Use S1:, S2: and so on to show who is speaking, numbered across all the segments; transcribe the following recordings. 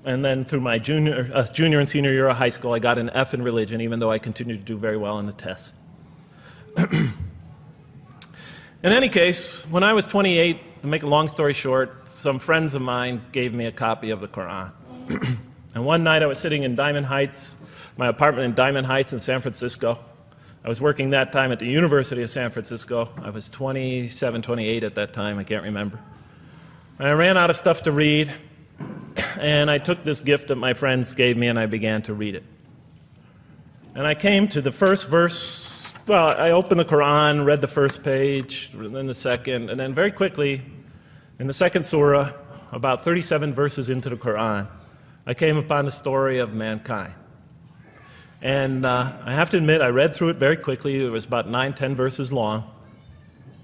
S1: And then through my junior and senior year of high school, I got an F in religion, even though I continued to do very well on the tests. In any case, when I was 28, to make a long story short, some friends of mine gave me a copy of the Quran. And one night I was sitting in Diamond Heights, my apartment in Diamond Heights in San Francisco. I was working that time at the University of San Francisco. I was 27, 28 at that time, I can't remember. And I ran out of stuff to read, and I took this gift that my friends gave me and I began to read it. And I came to the first verse. Well, I opened the Quran, read the first page, then the second, and then very quickly, in the second surah, about 37 verses into the Quran, I came upon the story of mankind. And I have to admit, I read through it very quickly. It was about 9, 10 verses long,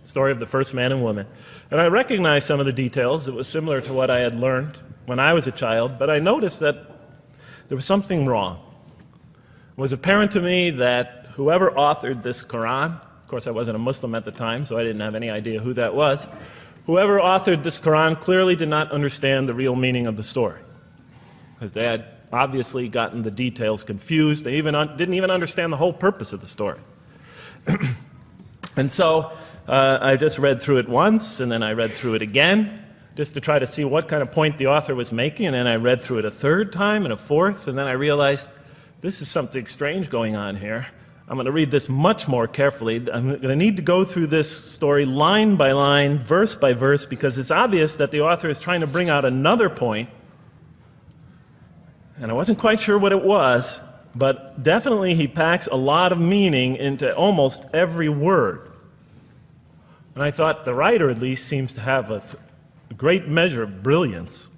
S1: story of the first man and woman. And I recognized some of the details. It was similar to what I had learned when I was a child, but I noticed that there was something wrong. It was apparent to me that whoever authored this Quran, of course I wasn't a Muslim at the time, so I didn't have any idea who that was, whoever authored this Quran clearly did not understand the real meaning of the story, because they had obviously gotten the details confused. They didn't even understand the whole purpose of the story. And so I just read through it once, and then I read through it again, just to try to see what kind of point the author was making, and then I read through it a third time and a fourth, and then I realized this is something strange going on here. I'm going to read this much more carefully. I'm going to need to go through this story line by line, verse by verse, because it's obvious that the author is trying to bring out another point. And I wasn't quite sure what it was, but definitely he packs a lot of meaning into almost every word. And I thought the writer at least seems to have a great measure of brilliance.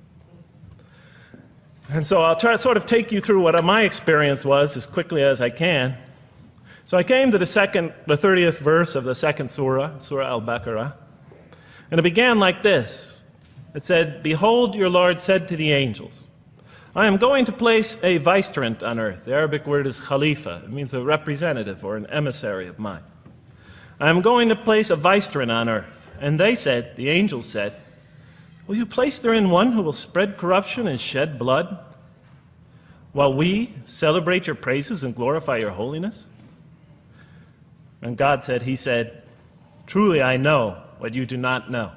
S1: And so I'll try to sort of take you through what my experience was as quickly as I can. So I came to the 30th verse of the second surah, Surah Al-Baqarah, and it began like this. It said, "Behold, your Lord said to the angels, I am going to place a vicegerent on earth." The Arabic word is khalifa. It means a representative or an emissary of mine. "I am going to place a vicegerent on earth." And they said, the angels said, "Will you place therein one who will spread corruption and shed blood, while we celebrate your praises and glorify your holiness?" And God said, he said, "Truly I know what you do not know."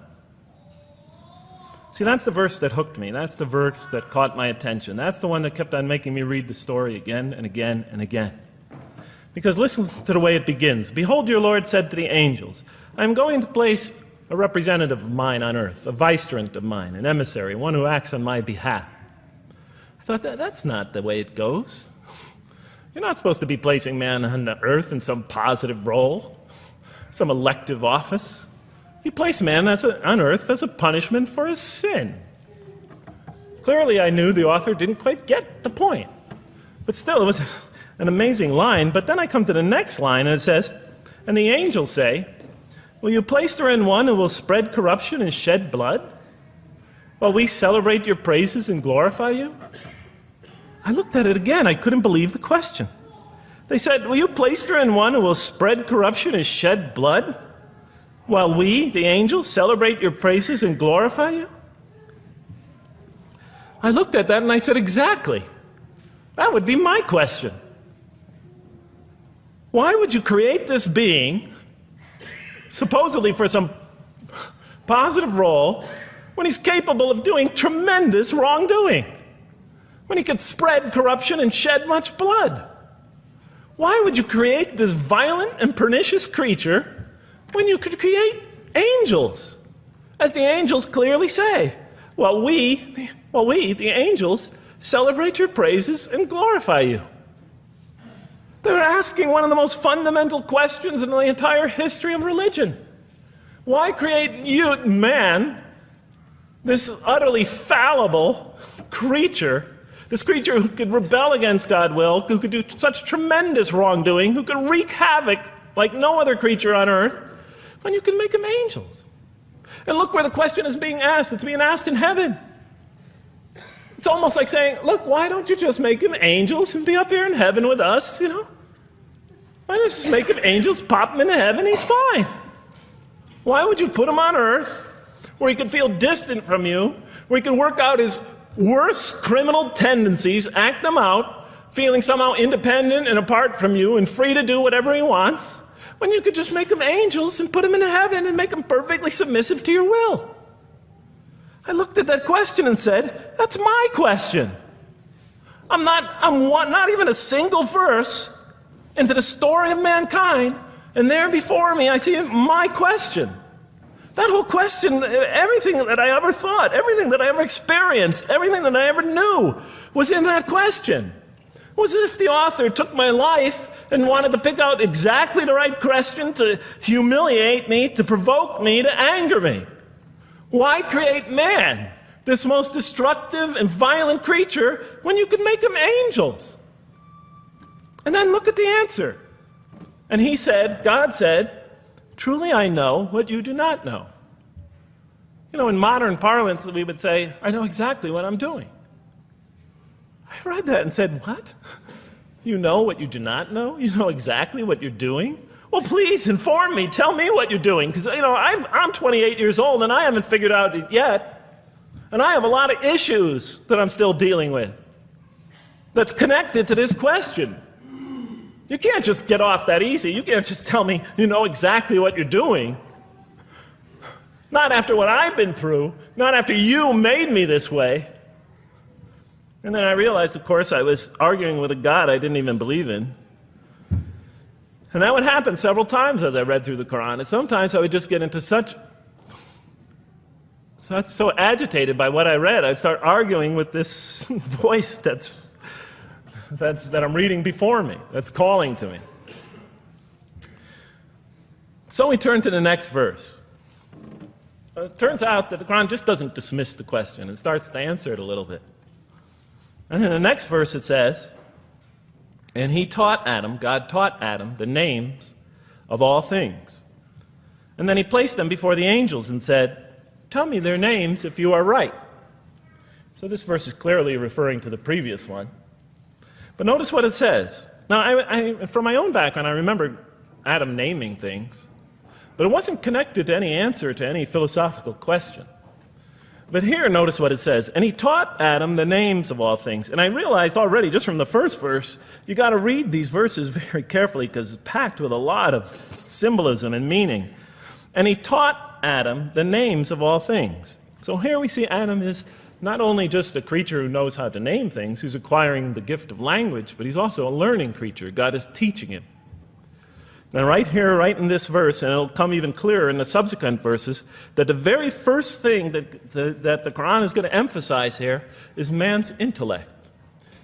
S1: See, that's the verse that hooked me. That's the verse that caught my attention. That's the one that kept on making me read the story again and again and again. Because listen to the way it begins. "Behold, your Lord said to the angels, I am going to place a representative of mine on earth, a vicegerent of mine, an emissary, one who acts on my behalf." I thought, that's not the way it goes. You're not supposed to be placing man on the earth in some positive role, some elective office. You place man on earth as a punishment for his sin. Clearly, I knew the author didn't quite get the point. But still, it was an amazing line. But then I come to the next line, and it says, "And the angels say, will you place therein one who will spread corruption and shed blood, while we celebrate your praises and glorify you?" I looked at it again. I couldn't believe the question. They said, "Will you place therein one who will spread corruption and shed blood, while we, the angels, celebrate your praises and glorify you?" I looked at that and I said, exactly. That would be my question. Why would you create this being, supposedly for some positive role, when he's capable of doing tremendous wrongdoing? When he could spread corruption and shed much blood? Why would you create this violent and pernicious creature when you could create angels? As the angels clearly say, while we, the angels, celebrate your praises and glorify you. They're asking one of the most fundamental questions in the entire history of religion. Why create you, man, this utterly fallible creature, this creature who could rebel against God's will, who could do such tremendous wrongdoing, who could wreak havoc like no other creature on earth, when you can make them angels? And look where the question is being asked. It's being asked in heaven. It's almost like saying, look, why don't you just make them angels and be up here in heaven with us, you know? Why don't you just make them angels, pop them into heaven, he's fine. Why would you put him on earth where he could feel distant from you, where he could work out his worse criminal tendencies, act them out, feeling somehow independent and apart from you and free to do whatever he wants, when you could just make them angels and put them in heaven and make them perfectly submissive to your will? I looked at that question and said, that's my question. I'm not even a single verse into the story of mankind, and there before me I see my question. That whole question, everything that I ever thought, everything that I ever experienced, everything that I ever knew was in that question. It was as if the author took my life and wanted to pick out exactly the right question to humiliate me, to provoke me, to anger me. Why create man, this most destructive and violent creature, when you could make them angels? And then look at the answer. And he said, God said, truly I know what you do not know. You know, in modern parlance, we would say, I know exactly what I'm doing. I read that and said, what? You know what you do not know? You know exactly what you're doing? Well, please inform me. Tell me what you're doing. Because, you know, I'm 28 years old and I haven't figured out it yet. And I have a lot of issues that I'm still dealing with that's connected to this question. You can't just get off that easy. You can't just tell me you know exactly what you're doing. Not after what I've been through. Not after you made me this way. And then I realized, of course, I was arguing with a God I didn't even believe in. And that would happen several times as I read through the Quran. And sometimes I would just get into so agitated by what I read, I'd start arguing with this voice that I'm reading before me, that's calling to me. So we turn to the next verse. It turns out that the Quran just doesn't dismiss the question. It starts to answer it a little bit. And in the next verse it says, and he taught Adam, God taught Adam, the names of all things. And then he placed them before the angels and said, tell me their names if you are right. So this verse is clearly referring to the previous one. But notice what it says. Now, from my own background, I remember Adam naming things, but it wasn't connected to any answer to any philosophical question. But here, notice what it says. And he taught Adam the names of all things. And I realized already, just from the first verse, you got to read these verses very carefully because it's packed with a lot of symbolism and meaning. And he taught Adam the names of all things. So here we see Adam is not only just a creature who knows how to name things, who's acquiring the gift of language, but he's also a learning creature. God is teaching him. Now right here, right in this verse, and it'll come even clearer in the subsequent verses, that the very first thing that the Quran is going to emphasize here is man's intellect.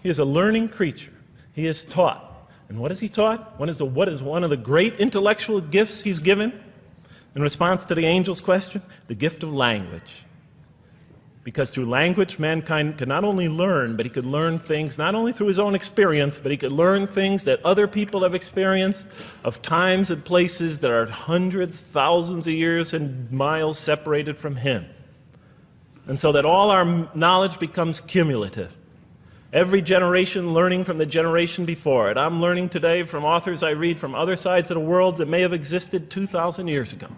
S1: He is a learning creature. He is taught. And what is he taught? What is one of the great intellectual gifts he's given in response to the angel's question? The gift of language. Because through language, mankind could not only learn, but he could learn things not only through his own experience, but he could learn things that other people have experienced of times and places that are hundreds, thousands of years and miles separated from him. And so that all our knowledge becomes cumulative. Every generation learning from the generation before it. I'm learning today from authors I read from other sides of the world that may have existed 2,000 years ago.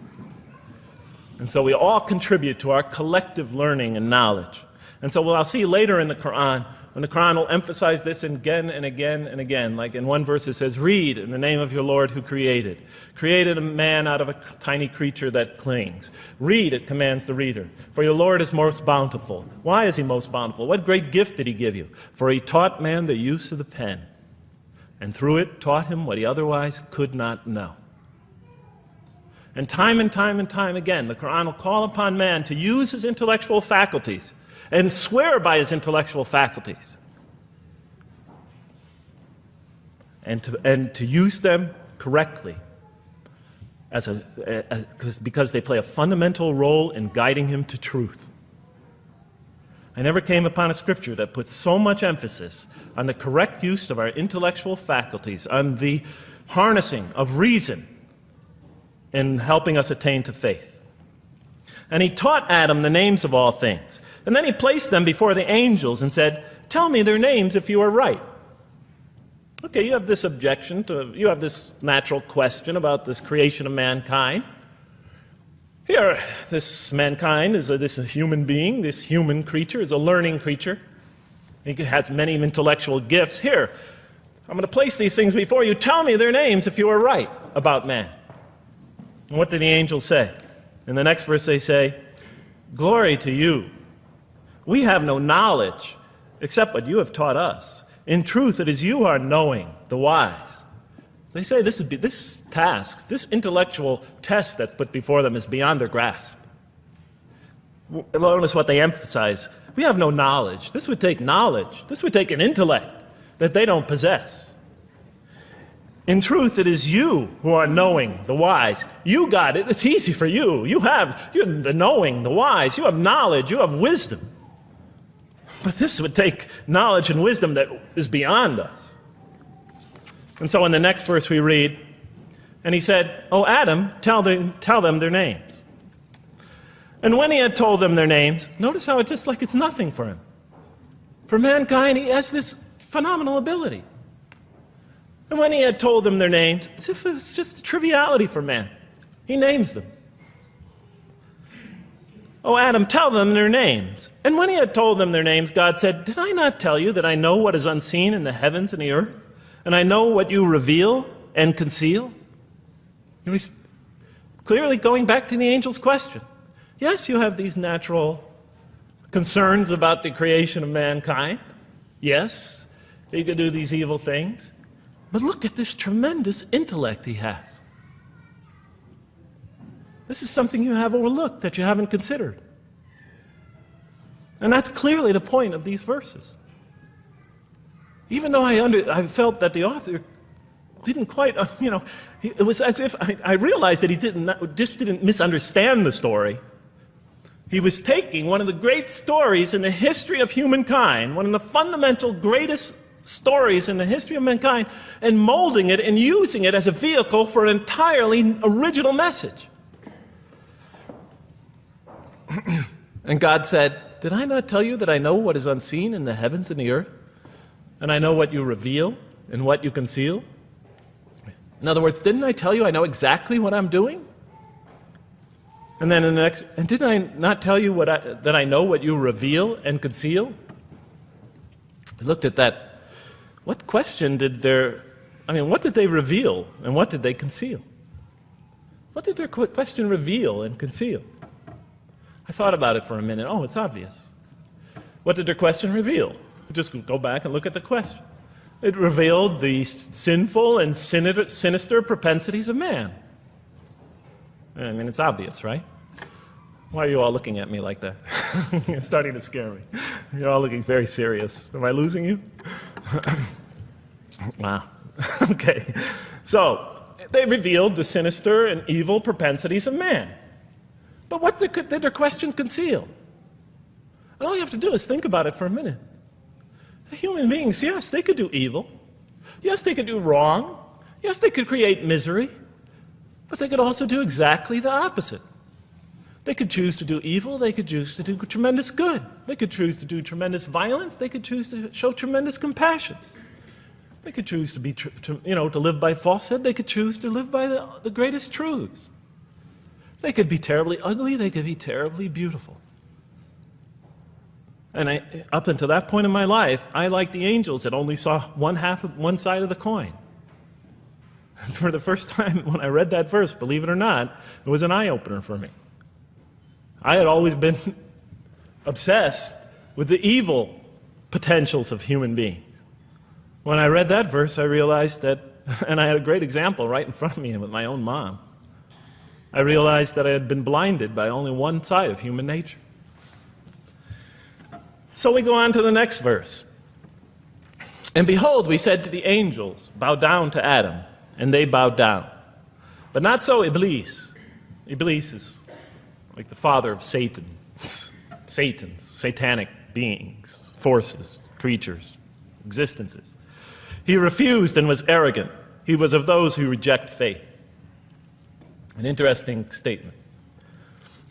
S1: And so we all contribute to our collective learning and knowledge. And so I'll see later in the Quran, when the Quran will emphasize this again and again and again. Like in one verse it says, read in the name of your Lord who created. Created a man out of a tiny creature that clings. Read, it commands the reader. For your Lord is most bountiful. Why is he most bountiful? What great gift did he give you? For he taught man the use of the pen. And through it taught him what he otherwise could not know. And time again, the Quran will call upon man to use his intellectual faculties and swear by his intellectual faculties and to use them correctly because they play a fundamental role in guiding him to truth. I never came upon a scripture that puts so much emphasis on the correct use of our intellectual faculties, on the harnessing of reason in helping us attain to faith. And he taught Adam the names of all things. And then he placed them before the angels and said, tell me their names if you are right. Okay, you have this objection you have this natural question about this creation of mankind. Here, this mankind is this human being, this human creature is a learning creature. He has many intellectual gifts. Here, I'm going to place these things before you. Tell me their names if you are right about man. And what do the angels say? In the next verse they say, glory to you. We have no knowledge except what you have taught us. In truth, it is you who are knowing, the wise. They say this task, this intellectual test that's put before them is beyond their grasp. Notice what they emphasize. We have no knowledge. This would take knowledge. This would take an intellect that they don't possess. In truth, it is you who are knowing, the wise. You got it. It's easy for you. You're the knowing, the wise. You have knowledge. You have wisdom. But this would take knowledge and wisdom that is beyond us. And so in the next verse we read, and he said, "O Adam, tell them their names." And when he had told them their names, notice how it's just like it's nothing for him. For mankind, he has this phenomenal ability. And when he had told them their names, as if it was just a triviality for man, he names them. "O Adam, tell them their names." And when he had told them their names, God said, "Did I not tell you that I know what is unseen in the heavens and the earth? And I know what you reveal and conceal?" He's clearly going back to the angel's question. Yes, you have these natural concerns about the creation of mankind. Yes, he could do these evil things. But look at this tremendous intellect he has. This is something you have overlooked, that you haven't considered. And that's clearly the point of these verses. Even though I felt that the author didn't quite, it was as if I realized that he didn't misunderstand the story. He was taking one of the great stories in the history of humankind, one of the fundamental greatest stories in the history of mankind, and molding it and using it as a vehicle for an entirely original message. And God said, "Did I not tell you that I know what is unseen in the heavens and the earth? And I know what you reveal and what you conceal?" In other words, didn't I tell you I know exactly what I'm doing? And then in the next, and didn't I not tell you that I know what you reveal and conceal? I looked at that. What did they reveal and what did they conceal? What did their question reveal and conceal? I thought about it for a minute. Oh, it's obvious. What did their question reveal? Just go back and look at the question. It revealed the sinful and sinister propensities of man. I mean, it's obvious, right? Why are you all looking at me like that? You're starting to scare me. You're all looking very serious. Am I losing you? Wow. Okay. So, they revealed the sinister and evil propensities of man. But what did their question conceal? And all you have to do is think about it for a minute. Human beings, yes, they could do evil. Yes, they could do wrong. Yes, they could create misery. But they could also do exactly the opposite. They could choose to do evil. They could choose to do tremendous good. They could choose to do tremendous violence. They could choose to show tremendous compassion. They could choose to live by falsehood. They could choose to live by the greatest truths. They could be terribly ugly. They could be terribly beautiful. And up until that point in my life, I, like the angels, that only saw one side of the coin. And for the first time when I read that verse, believe it or not, it was an eye-opener for me. I had always been obsessed with the evil potentials of human beings. When I read that verse, I realized that, and I had a great example right in front of me with my own mom, I realized that I had been blinded by only one side of human nature. So we go on to the next verse. "And behold, we said to the angels, bow down to Adam, and they bowed down. But not so Iblis." Iblis is like the father of Satan. Satans, satanic beings, forces, creatures, existences. "He refused and was arrogant. He was of those who reject faith." An interesting statement.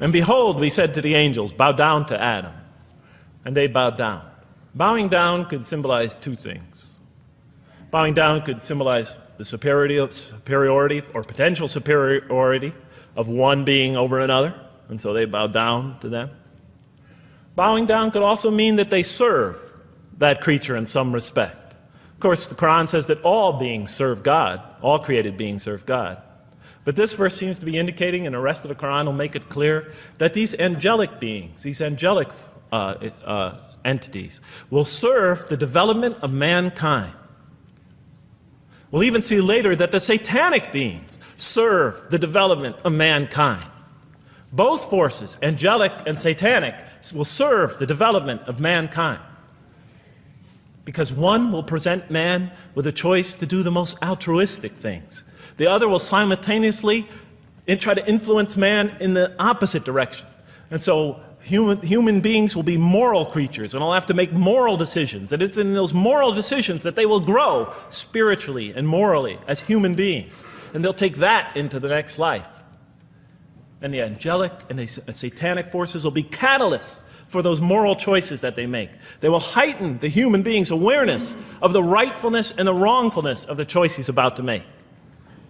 S1: "And behold, we said to the angels, bow down to Adam. And they bowed down." Bowing down could symbolize two things. Bowing down could symbolize the superiority or potential superiority of one being over another, and so they bowed down to them. Bowing down could also mean that they serve that creature in some respect. Of course, the Quran says that all beings serve God, all created beings serve God. But this verse seems to be indicating, and the rest of the Quran will make it clear, that these angelic beings, these angelic entities, will serve the development of mankind. We'll even see later that the satanic beings serve the development of mankind. Both forces, angelic and satanic, will serve the development of mankind. Because one will present man with a choice to do the most altruistic things. The other will simultaneously try to influence man in the opposite direction. And so human beings will be moral creatures and will have to make moral decisions. And it's in those moral decisions that they will grow spiritually and morally as human beings. And they'll take that into the next life. And the angelic and the satanic forces will be catalysts for those moral choices that they make. They will heighten the human being's awareness of the rightfulness and the wrongfulness of the choice he's about to make.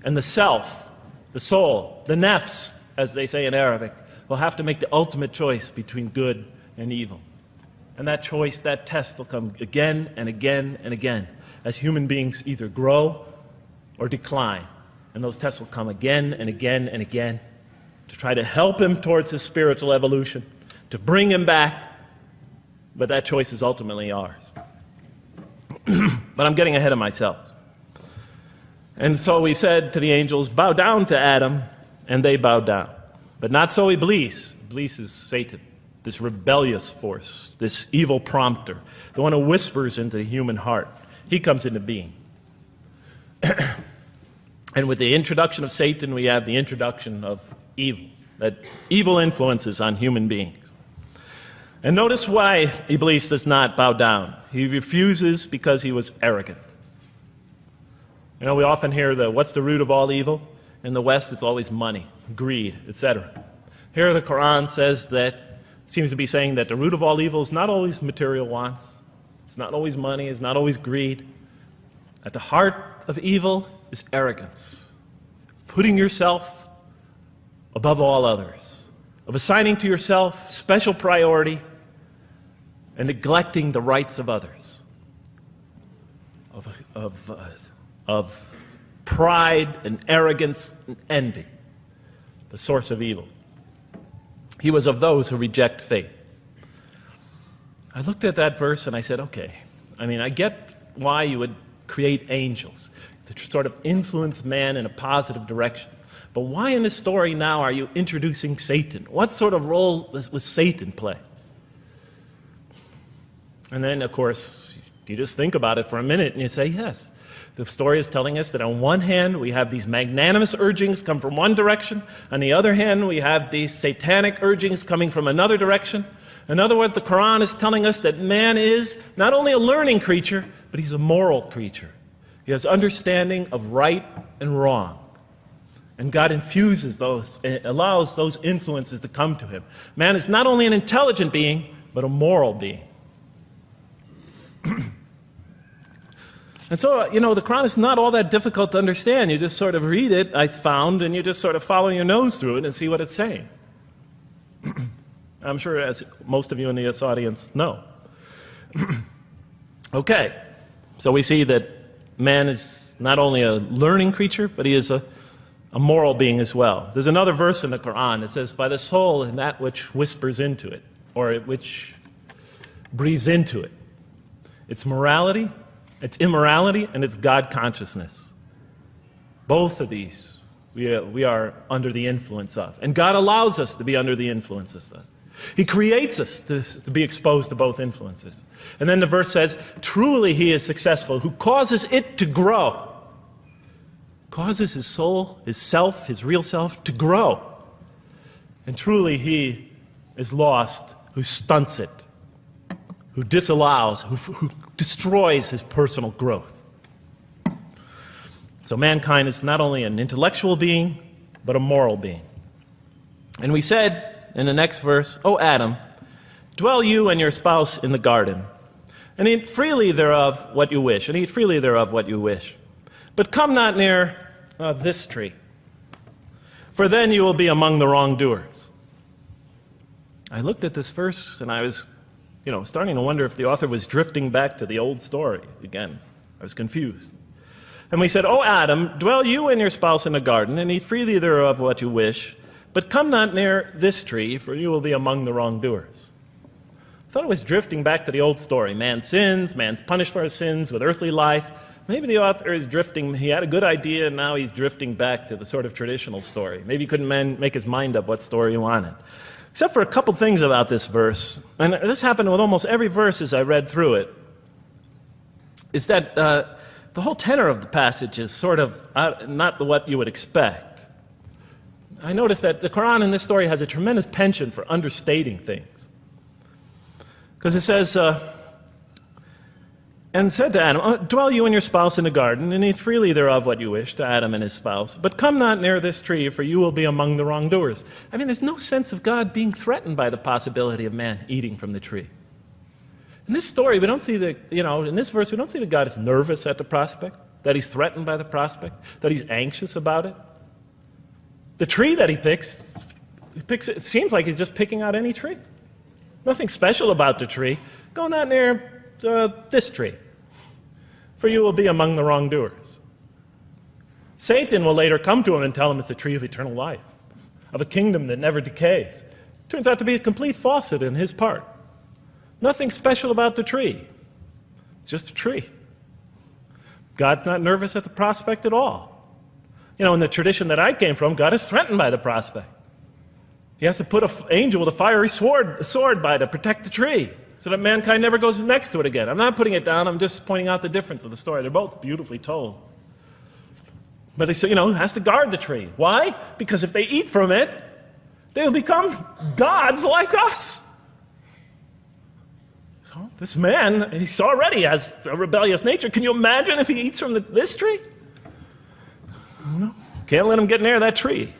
S1: And the self, the soul, the nafs, as they say in Arabic, will have to make the ultimate choice between good and evil. And that choice, that test will come again and again and again as human beings either grow or decline. And those tests will come again and again and again to try to help him towards his spiritual evolution, to bring him back, but that choice is ultimately ours. But I'm getting ahead of myself. And so we said to the angels, bow down to Adam, and they bowed down. But not so Iblis. Iblis is Satan, this rebellious force, this evil prompter, the one who whispers into the human heart. He comes into being. And with the introduction of Satan, we have the introduction of evil, that evil influences on human beings. And notice why Iblis does not bow down. He refuses because he was arrogant. You know, we often hear what's the root of all evil? In the West, it's always money, greed, etc. Here the Quran says that, seems to be saying that the root of all evil is not always material wants. It's not always money, it's not always greed. At the heart of evil is arrogance. Putting yourself above all others, of assigning to yourself special priority and neglecting the rights of others, of pride and arrogance and envy, the source of evil. He was of those who reject faith. I looked at that verse and I said, okay, I get why you would create angels to sort of influence man in a positive direction. But why in this story now are you introducing Satan? What sort of role was Satan play? And then, of course, you just think about it for a minute and you say, yes. The story is telling us that on one hand, we have these magnanimous urgings come from one direction. On the other hand, we have these satanic urgings coming from another direction. In other words, the Quran is telling us that man is not only a learning creature, but he's a moral creature. He has understanding of right and wrong. And God infuses those, allows those influences to come to him. Man is not only an intelligent being, but a moral being. And so, the Quran is not all that difficult to understand. You just sort of read it, I found, and you just sort of follow your nose through it and see what it's saying. I'm sure as most of you in this audience know. Okay, so we see that man is not only a learning creature, but he is a moral being as well. There's another verse in the Quran that says, by the soul and that which whispers into it, or which breathes into it. It's morality, it's immorality, and it's God consciousness. Both of these we are under the influence of. And God allows us to be under the influences of. He creates us to be exposed to both influences. And then the verse says, truly he is successful who causes it to grow. Causes his soul, his self, his real self to grow. And truly he is lost who stunts it, who disallows, who destroys his personal growth. So mankind is not only an intellectual being, but a moral being. And we said in the next verse, O Adam, dwell you and your spouse in the garden, and eat freely thereof what you wish, and eat freely thereof what you wish. But come not near this tree, for then you will be among the wrongdoers. I looked at this verse and I was starting to wonder if the author was drifting back to the old story again. I was confused. And we said, "O Adam, dwell you and your spouse in a garden, and eat freely thereof what you wish, but come not near this tree, for you will be among the wrongdoers." I thought it was drifting back to the old story. Man sins, man's punished for his sins with earthly life. Maybe the author is drifting, he had a good idea, and now he's drifting back to the sort of traditional story. Maybe he couldn't make his mind up what story he wanted. Except for a couple things about this verse, and this happened with almost every verse as I read through it, is that the whole tenor of the passage is sort of not what you would expect. I noticed that the Quran in this story has a tremendous penchant for understating things. Because it says, and said to Adam, "Dwell you and your spouse in the garden, and eat freely thereof what you wish," to Adam and his spouse. "But come not near this tree, for you will be among the wrongdoers." I mean, there's no sense of God being threatened by the possibility of man eating from the tree. In this story, we don't see in this verse, we don't see that God is nervous at the prospect, that he's threatened by the prospect, that he's anxious about it. The tree that he picks, it seems like he's just picking out any tree. Nothing special about the tree. Go not near this tree, for you will be among the wrongdoers. Satan will later come to him and tell him it's the tree of eternal life, of a kingdom that never decays. Turns out to be a complete falsehood in his part. Nothing special about the tree. It's just a tree. God's not nervous at the prospect at all. In the tradition that I came from, God is threatened by the prospect. He has to put an angel with a fiery sword by to protect the tree, so that mankind never goes next to it again. I'm not putting it down, I'm just pointing out the difference of the story. They're both beautifully told. But he has to guard the tree. Why? Because if they eat from it, they'll become gods like us. This man, he already has a rebellious nature. Can you imagine if he eats from this tree? Can't let him get near that tree.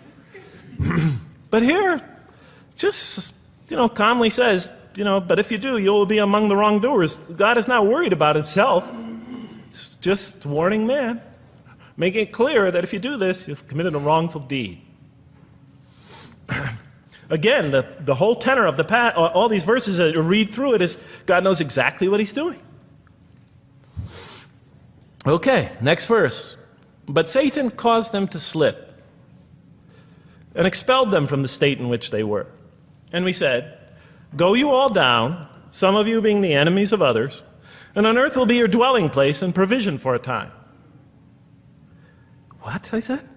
S1: But here, just, calmly says, but if you do, you will be among the wrongdoers. God is not worried about himself. It's just warning man, making it clear that if you do this, you've committed a wrongful deed. Again, the whole tenor of all these verses that you read through it is God knows exactly what he's doing. Okay, next verse. "But Satan caused them to slip and expelled them from the state in which they were. And we said, Go you all down, some of you being the enemies of others, and on earth will be your dwelling place and provision for a time." What? I said?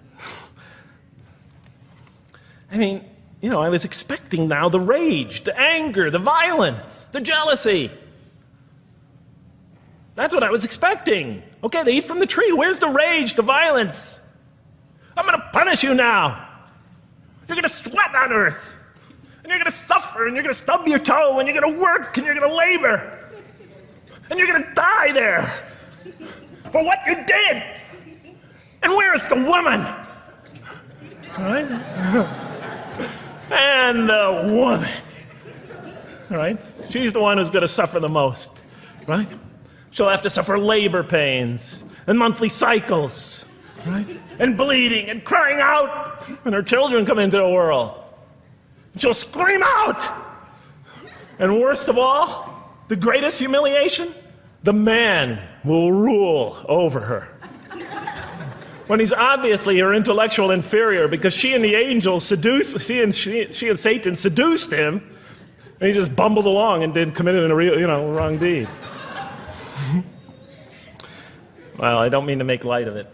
S1: I was expecting now the rage, the anger, the violence, the jealousy. That's what I was expecting. Okay, they eat from the tree. Where's the rage, the violence? I'm going to punish you now. You're going to sweat on earth. And you're going to suffer, and you're going to stub your toe, and you're going to work, and you're going to labor. And you're going to die there for what you did. And where is the woman? All right? And the woman, right? She's the one who's going to suffer the most, right? She'll have to suffer labor pains and monthly cycles, right? And bleeding and crying out when her children come into the world. And she'll scream out. And worst of all, the greatest humiliation, the man will rule over her. When he's obviously her intellectual inferior, because she and the angels she and Satan seduced him, and he just bumbled along and committed a wrong deed. Well, I don't mean to make light of it,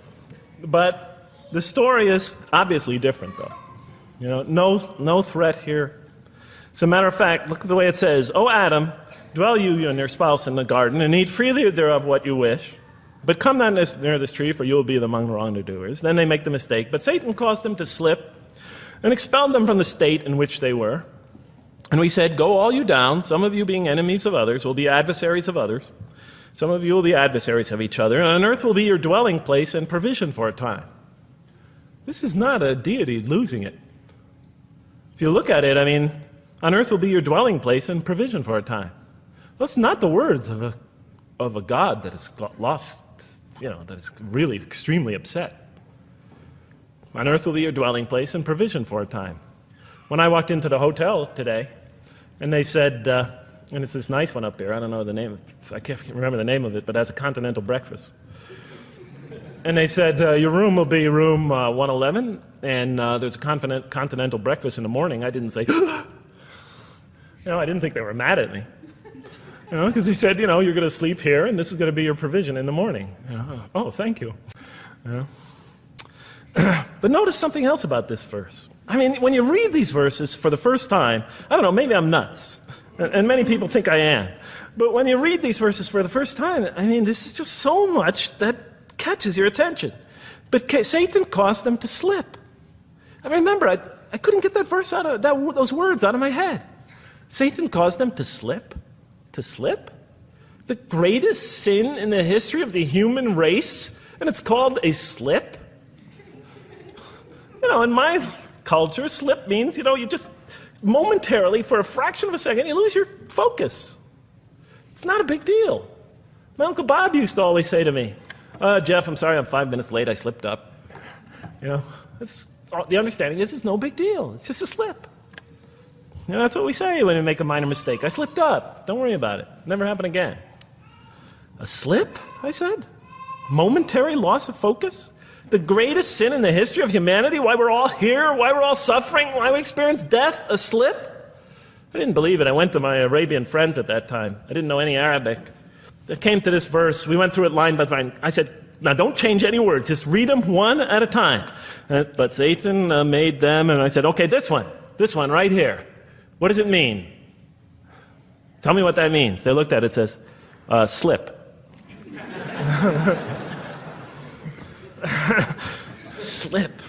S1: but the story is obviously different, though. No threat here. As a matter of fact, look at the way it says, "O Adam, dwell you and your spouse in the garden, and eat freely thereof what you wish. But come not near this tree, for you will be among the wrongdoers." Then they make the mistake. "But Satan caused them to slip and expelled them from the state in which they were. And we said, Go all you down, some of you being enemies of others, will be adversaries of others. Some of you will be adversaries of each other, and on earth will be your dwelling place and provision for a time." This is not a deity losing it. If you look at it, on earth will be your dwelling place and provision for a time. That's not the words of a God that is lost, that is really extremely upset. On earth will be your dwelling place and provision for a time. When I walked into the hotel today, and they said, and it's this nice one up here. I don't know the name. I can't remember the name of it, but it has a continental breakfast. And they said, your room will be room 111, and there's a continental breakfast in the morning. I didn't say, I didn't think they were mad at me. Because they said, you're going to sleep here, and this is going to be your provision in the morning. Oh, thank you. But notice something else about this verse. I mean, when you read these verses for the first time, I don't know, maybe I'm nuts. And many people think I am. But when you read these verses for the first time, I mean, this is just so much that catches your attention. But Satan caused them to slip. I remember, I couldn't get that verse out of those words out of my head. Satan caused them to slip. To slip? The greatest sin in the history of the human race, and it's called a slip? In my culture, slip means, you just momentarily, for a fraction of a second, you lose your focus. It's not a big deal. My Uncle Bob used to always say to me, Jeff, I'm sorry I'm 5 minutes late, I slipped up. The understanding is it's no big deal. It's just a slip. That's what we say when we make a minor mistake. I slipped up. Don't worry about it. Never happen again. A slip, I said? Momentary loss of focus? The greatest sin in the history of humanity? Why we're all here? Why we're all suffering? Why we experience death? A slip? I didn't believe it. I went to my Arabian friends at that time. I didn't know any Arabic. They came to this verse. We went through it line by line. I said, now don't change any words. Just read them one at a time. But Satan made them, and I said, okay, this one right here. What does it mean? Tell me what that means. They looked at it. It says, slip. Slip.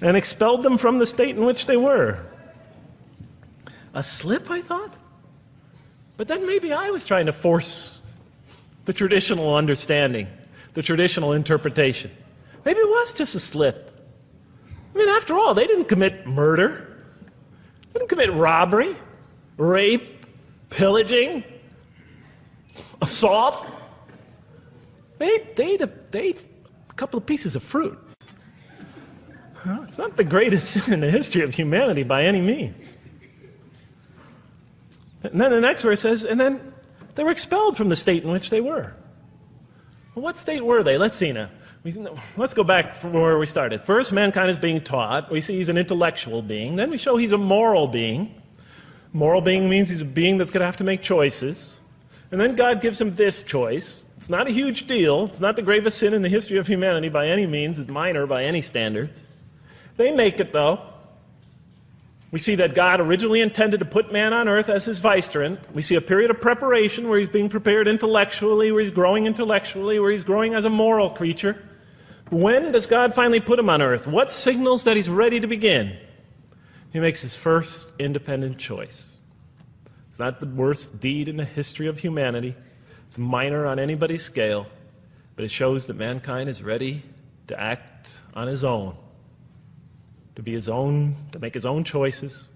S1: And expelled them from the state in which they were. A slip, I thought? But then maybe I was trying to force the traditional understanding, the traditional interpretation. Maybe it was just a slip. I mean, after all, they didn't commit murder. They didn't commit robbery, rape, pillaging, assault. They ate a couple of pieces of fruit. It's not the greatest sin in the history of humanity by any means. And then the next verse says, and then they were expelled from the state in which they were. Well, what state were they? Let's see now. Let's go back from where we started. First, mankind is being taught. We see he's an intellectual being. Then we show he's a moral being. Moral being means he's a being that's going to have to make choices. And then God gives him this choice. It's not a huge deal. It's not the gravest sin in the history of humanity by any means. It's minor by any standards. They make it, though. We see that God originally intended to put man on earth as his vicegerent. We see a period of preparation where he's being prepared intellectually, where he's growing intellectually, where he's growing as a moral creature. When does God finally put him on earth? What signals that he's ready to begin? He makes his first independent choice. It's not the worst deed in the history of humanity. It's minor on anybody's scale, but it shows that mankind is ready to act on his own, to be his own, to make his own choices,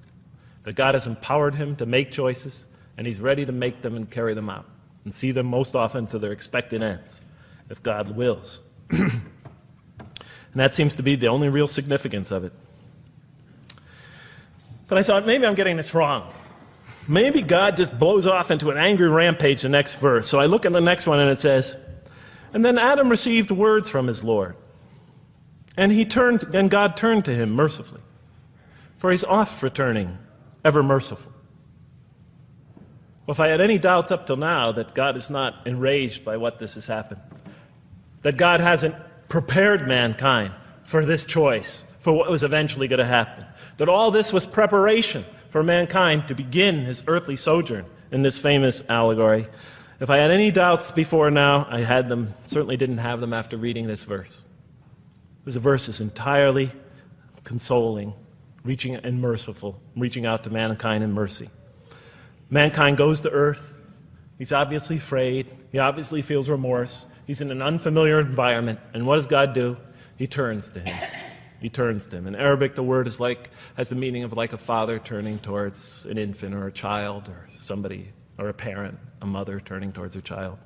S1: that God has empowered him to make choices, and he's ready to make them and carry them out, and see them most often to their expected ends, if God wills. And that seems to be the only real significance of it. But I thought, maybe I'm getting this wrong. Maybe God just blows off into an angry rampage the next verse. So I look at the next one and it says, and then Adam received words from his Lord. And God turned to him mercifully. For he's oft returning, ever merciful. Well, if I had any doubts up till now that God is not enraged by what this has happened, that God hasn't prepared mankind for this choice, for what was eventually going to happen, that all this was preparation for mankind to begin his earthly sojourn in this famous allegory. If I had any doubts before now, I had them, certainly didn't have them after reading this verse. This verse is entirely consoling, reaching and merciful, reaching out to mankind in mercy. Mankind goes to earth. He's obviously afraid. He obviously feels remorse. He's in an unfamiliar environment. And what does God do? He turns to him. He turns to him. In Arabic, the word has the meaning of like a father turning towards an infant or a child or somebody, or a parent, a mother turning towards her child.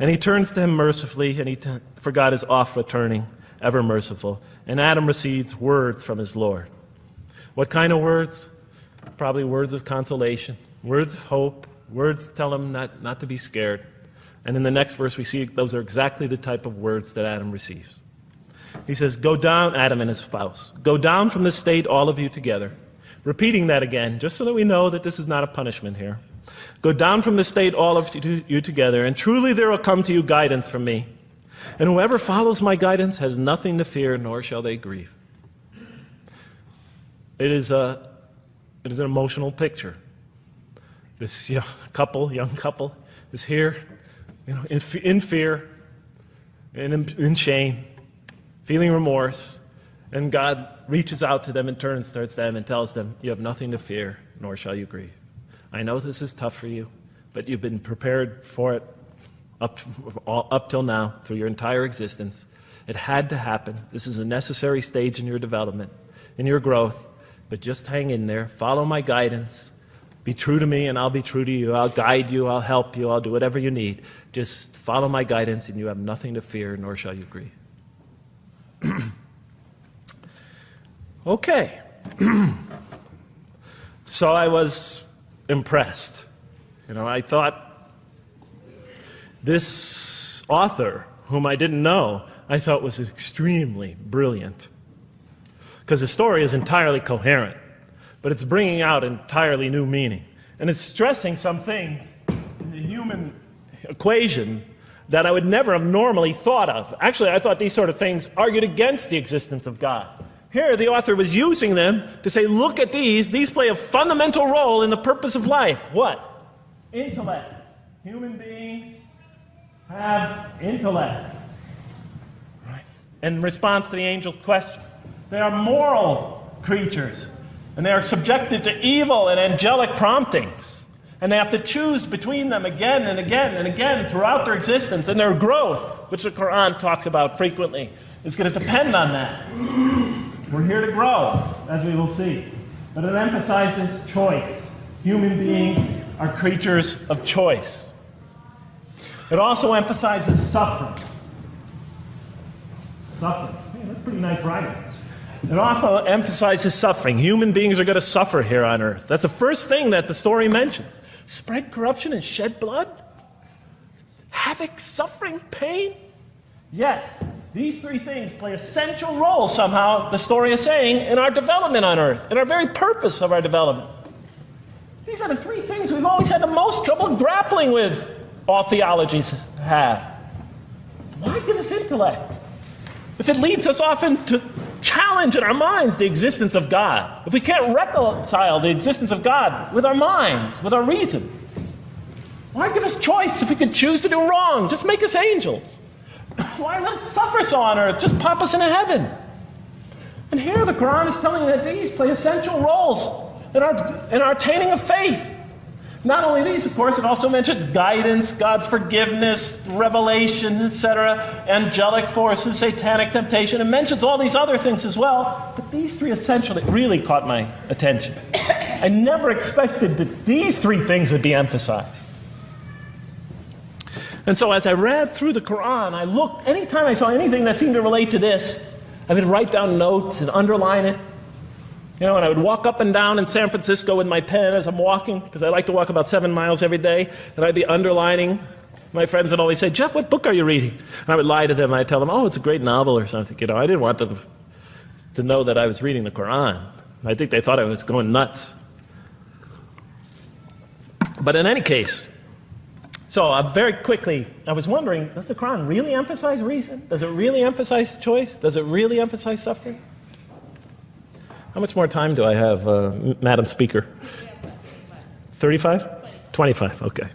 S1: And he turns to him mercifully, and for God is oft returning, ever merciful. And Adam receives words from his Lord. What kind of words? probably words of consolation, words of hope, words tell him not to be scared. And in the next verse we see those are exactly the type of words that Adam receives. He says, go down, Adam and his spouse, go down from the state, all of you together. Repeating that again, just so that we know that this is not a punishment here. Go down from the state, all of you together, and truly there will come to you guidance from me. And whoever follows my guidance has nothing to fear, nor shall they grieve. It is an emotional picture. This young couple is here, in fear, in shame, feeling remorse, and God reaches out to them and turns towards them and tells them, you have nothing to fear, nor shall you grieve. I know this is tough for you, but you've been prepared for it up till now, through your entire existence. It had to happen. This is a necessary stage in your development, in your growth, but just hang in there, follow my guidance, be true to me and I'll be true to you, I'll guide you, I'll help you, I'll do whatever you need. Just follow my guidance and you have nothing to fear, nor shall you grieve. Okay. So I was impressed. I thought this author, whom I didn't know, I thought was extremely brilliant. Because the story is entirely coherent, but it's bringing out entirely new meaning. And it's stressing some things in the human equation that I would never have normally thought of. Actually, I thought these sort of things argued against the existence of God. Here, the author was using them to say, look at these. These play a fundamental role in the purpose of life. What? Intellect. Human beings have intellect. Right. In response to the angel's question, they are moral creatures, and they are subjected to evil and angelic promptings. And they have to choose between them again and again and again throughout their existence. And their growth, which the Quran talks about frequently, is going to depend on that. We're here to grow, as we will see. But it emphasizes choice. Human beings are creatures of choice. It also emphasizes suffering. Suffering. Hey, that's pretty nice writing. It also emphasizes suffering. Human beings are going to suffer here on earth. That's the first thing that the story mentions. Spread corruption and shed blood? Havoc, suffering, pain? Yes, these three things play essential roles somehow, the story is saying, in our development on earth, in our very purpose of our development. These are the three things we've always had the most trouble grappling with, all theologies have. Why give us intellect? If it leads us often to challenge in our minds the existence of God, if we can't reconcile the existence of God with our minds, with our reason, why give us choice if we could choose to do wrong? Just make us angels. Why let us suffer so on earth? Just pop us into heaven. And here the Quran is telling that these play essential roles in our attaining of faith. Not only these, of course, it also mentions guidance, God's forgiveness, revelation, etc., angelic forces, satanic temptation. It mentions all these other things as well. But these three essentially really caught my attention. I never expected that these three things would be emphasized. And so as I read through the Quran, I looked, anytime I saw anything that seemed to relate to this, I would write down notes and underline it. And I would walk up and down in San Francisco with my pen as I'm walking, because I like to walk about 7 miles every day, and I'd be underlining. My friends would always say, Jeff, what book are you reading? And I would lie to them. I'd tell them, oh, it's a great novel or something. I didn't want them to know that I was reading the Quran. I think they thought I was going nuts. But in any case, so very quickly, I was wondering, does the Quran really emphasize reason? Does it really emphasize choice? Does it really emphasize suffering? How much more time do I have, Madam Speaker? 35? 25, okay.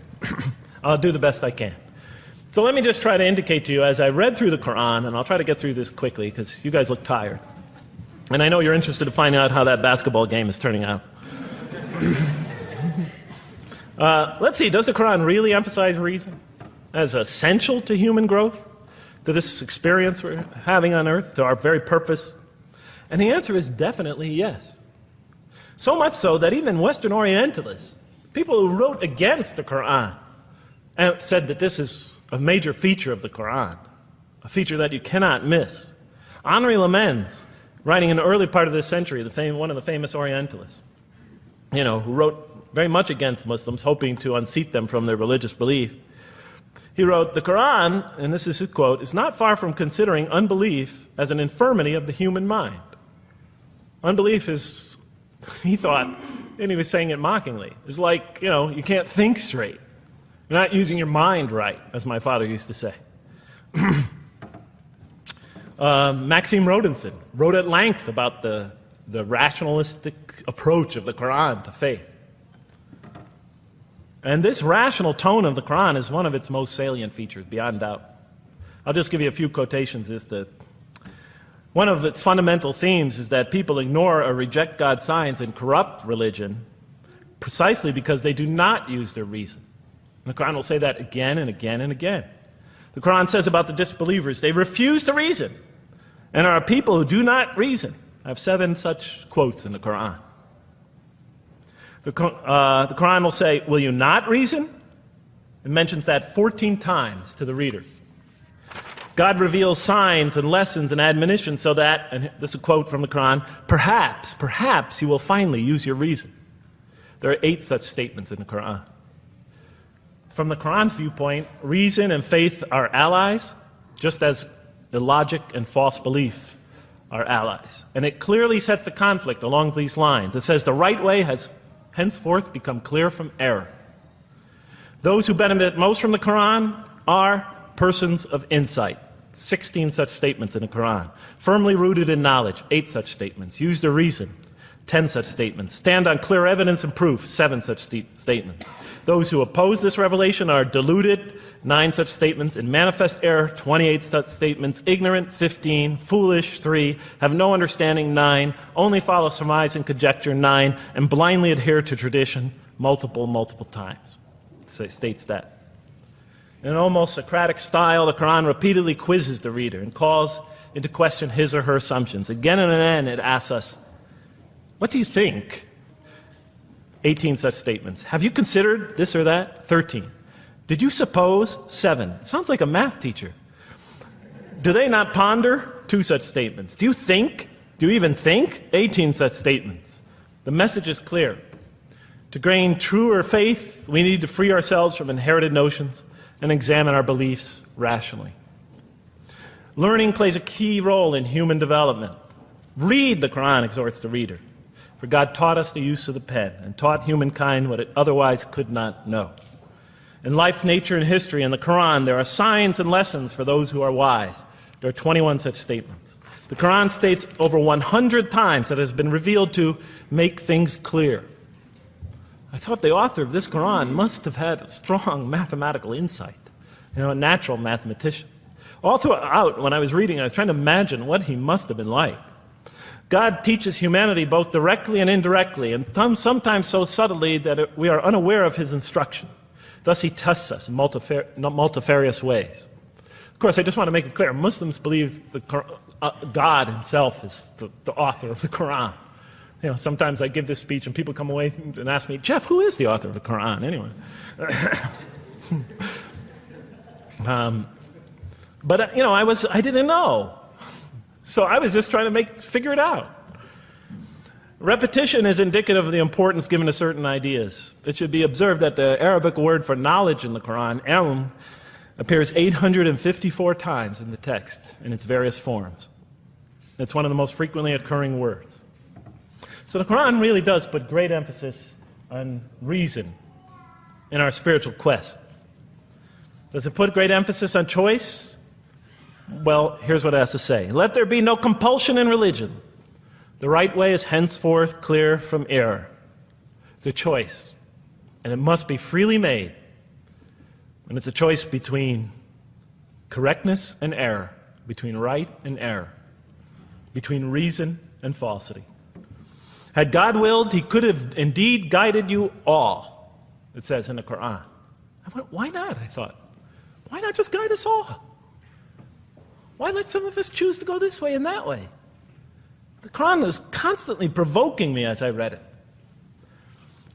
S1: I'll do the best I can. So let me just try to indicate to you, as I read through the Quran, and I'll try to get through this quickly because you guys look tired. And I know you're interested to find out how that basketball game is turning out. Let's see, does the Quran really emphasize reason as essential to human growth, to this experience we're having on earth, to our very purpose? And the answer is definitely yes. So much so that even Western Orientalists, people who wrote against the Quran, said that this is a major feature of the Quran, a feature that you cannot miss. Henri Lemens, writing in the early part of this century, one of the famous Orientalists, who wrote very much against Muslims, hoping to unseat them from their religious belief. He wrote, "The Quran," and this is his quote, "is not far from considering unbelief as an infirmity of the human mind." Unbelief is, he thought, and he was saying it mockingly, is like, you can't think straight. You're not using your mind right, as my father used to say. Maxime Rodinson wrote at length about the rationalistic approach of the Quran to faith. And this rational tone of the Quran is one of its most salient features, beyond doubt. I'll just give you a few quotations. One of its fundamental themes is that people ignore or reject God's signs and corrupt religion precisely because they do not use their reason. And the Quran will say that again and again and again. The Quran says about the disbelievers, they refuse to reason and are a people who do not reason. I have 7 such quotes in the Quran. The Quran will say, will you not reason? It mentions that 14 times to the reader. God reveals signs and lessons and admonitions so that, and this is a quote from the Quran, perhaps you will finally use your reason. There are 8 such statements in the Quran. From the Quran's viewpoint, reason and faith are allies, just as illogic and false belief are allies. And it clearly sets the conflict along these lines. It says the right way has henceforth become clear from error. Those who benefit most from the Quran are persons of insight. 16 such statements in the Quran. Firmly rooted in knowledge, 8 such statements. Use their reason, 10 such statements. Stand on clear evidence and proof, 7 such statements. Those who oppose this revelation are deluded, 9 such statements. In manifest error, 28 such statements. Ignorant, 15. Foolish, 3. Have no understanding, 9. Only follow surmise and conjecture, 9. And blindly adhere to tradition, multiple times. It states that. In an almost Socratic style, the Quran repeatedly quizzes the reader and calls into question his or her assumptions. Again and again, it asks us, what do you think? 18 such statements. Have you considered this or that? 13. Did you suppose? 7. Sounds like a math teacher. Do they not ponder? 2 such statements. Do you think? Do you even think? 18 such statements. The message is clear. To gain truer faith, we need to free ourselves from inherited notions and examine our beliefs rationally. Learning plays a key role in human development. Read the Quran, exhorts the reader. For God taught us the use of the pen and taught humankind what it otherwise could not know. In life, nature, and history, in the Quran, there are signs and lessons for those who are wise. There are 21 such statements. The Quran states over 100 times that it has been revealed to make things clear. I thought the author of this Quran must have had a strong mathematical insight, a natural mathematician. All throughout, when I was reading, I was trying to imagine what he must have been like. God teaches humanity both directly and indirectly, and sometimes so subtly that we are unaware of his instruction. Thus, he tests us in multifarious ways. Of course, I just want to make it clear, Muslims believe God himself is the author of the Quran. Sometimes I give this speech and people come away and ask me, Jeff, who is the author of the Quran anyway? But I didn't know. So I was just trying to figure it out. Repetition is indicative of the importance given to certain ideas. It should be observed that the Arabic word for knowledge in the Quran, ilm, appears 854 times in the text in its various forms. It's one of the most frequently occurring words. So the Quran really does put great emphasis on reason in our spiritual quest. Does it put great emphasis on choice? Well, here's what it has to say. Let there be no compulsion in religion. The right way is henceforth clear from error. It's a choice, and it must be freely made. And it's a choice between correctness and error, between right and error, between reason and falsity. Had God willed, he could have indeed guided you all, it says in the Quran. I went, why not? I thought. Why not just guide us all? Why let some of us choose to go this way and that way? The Quran was constantly provoking me as I read it.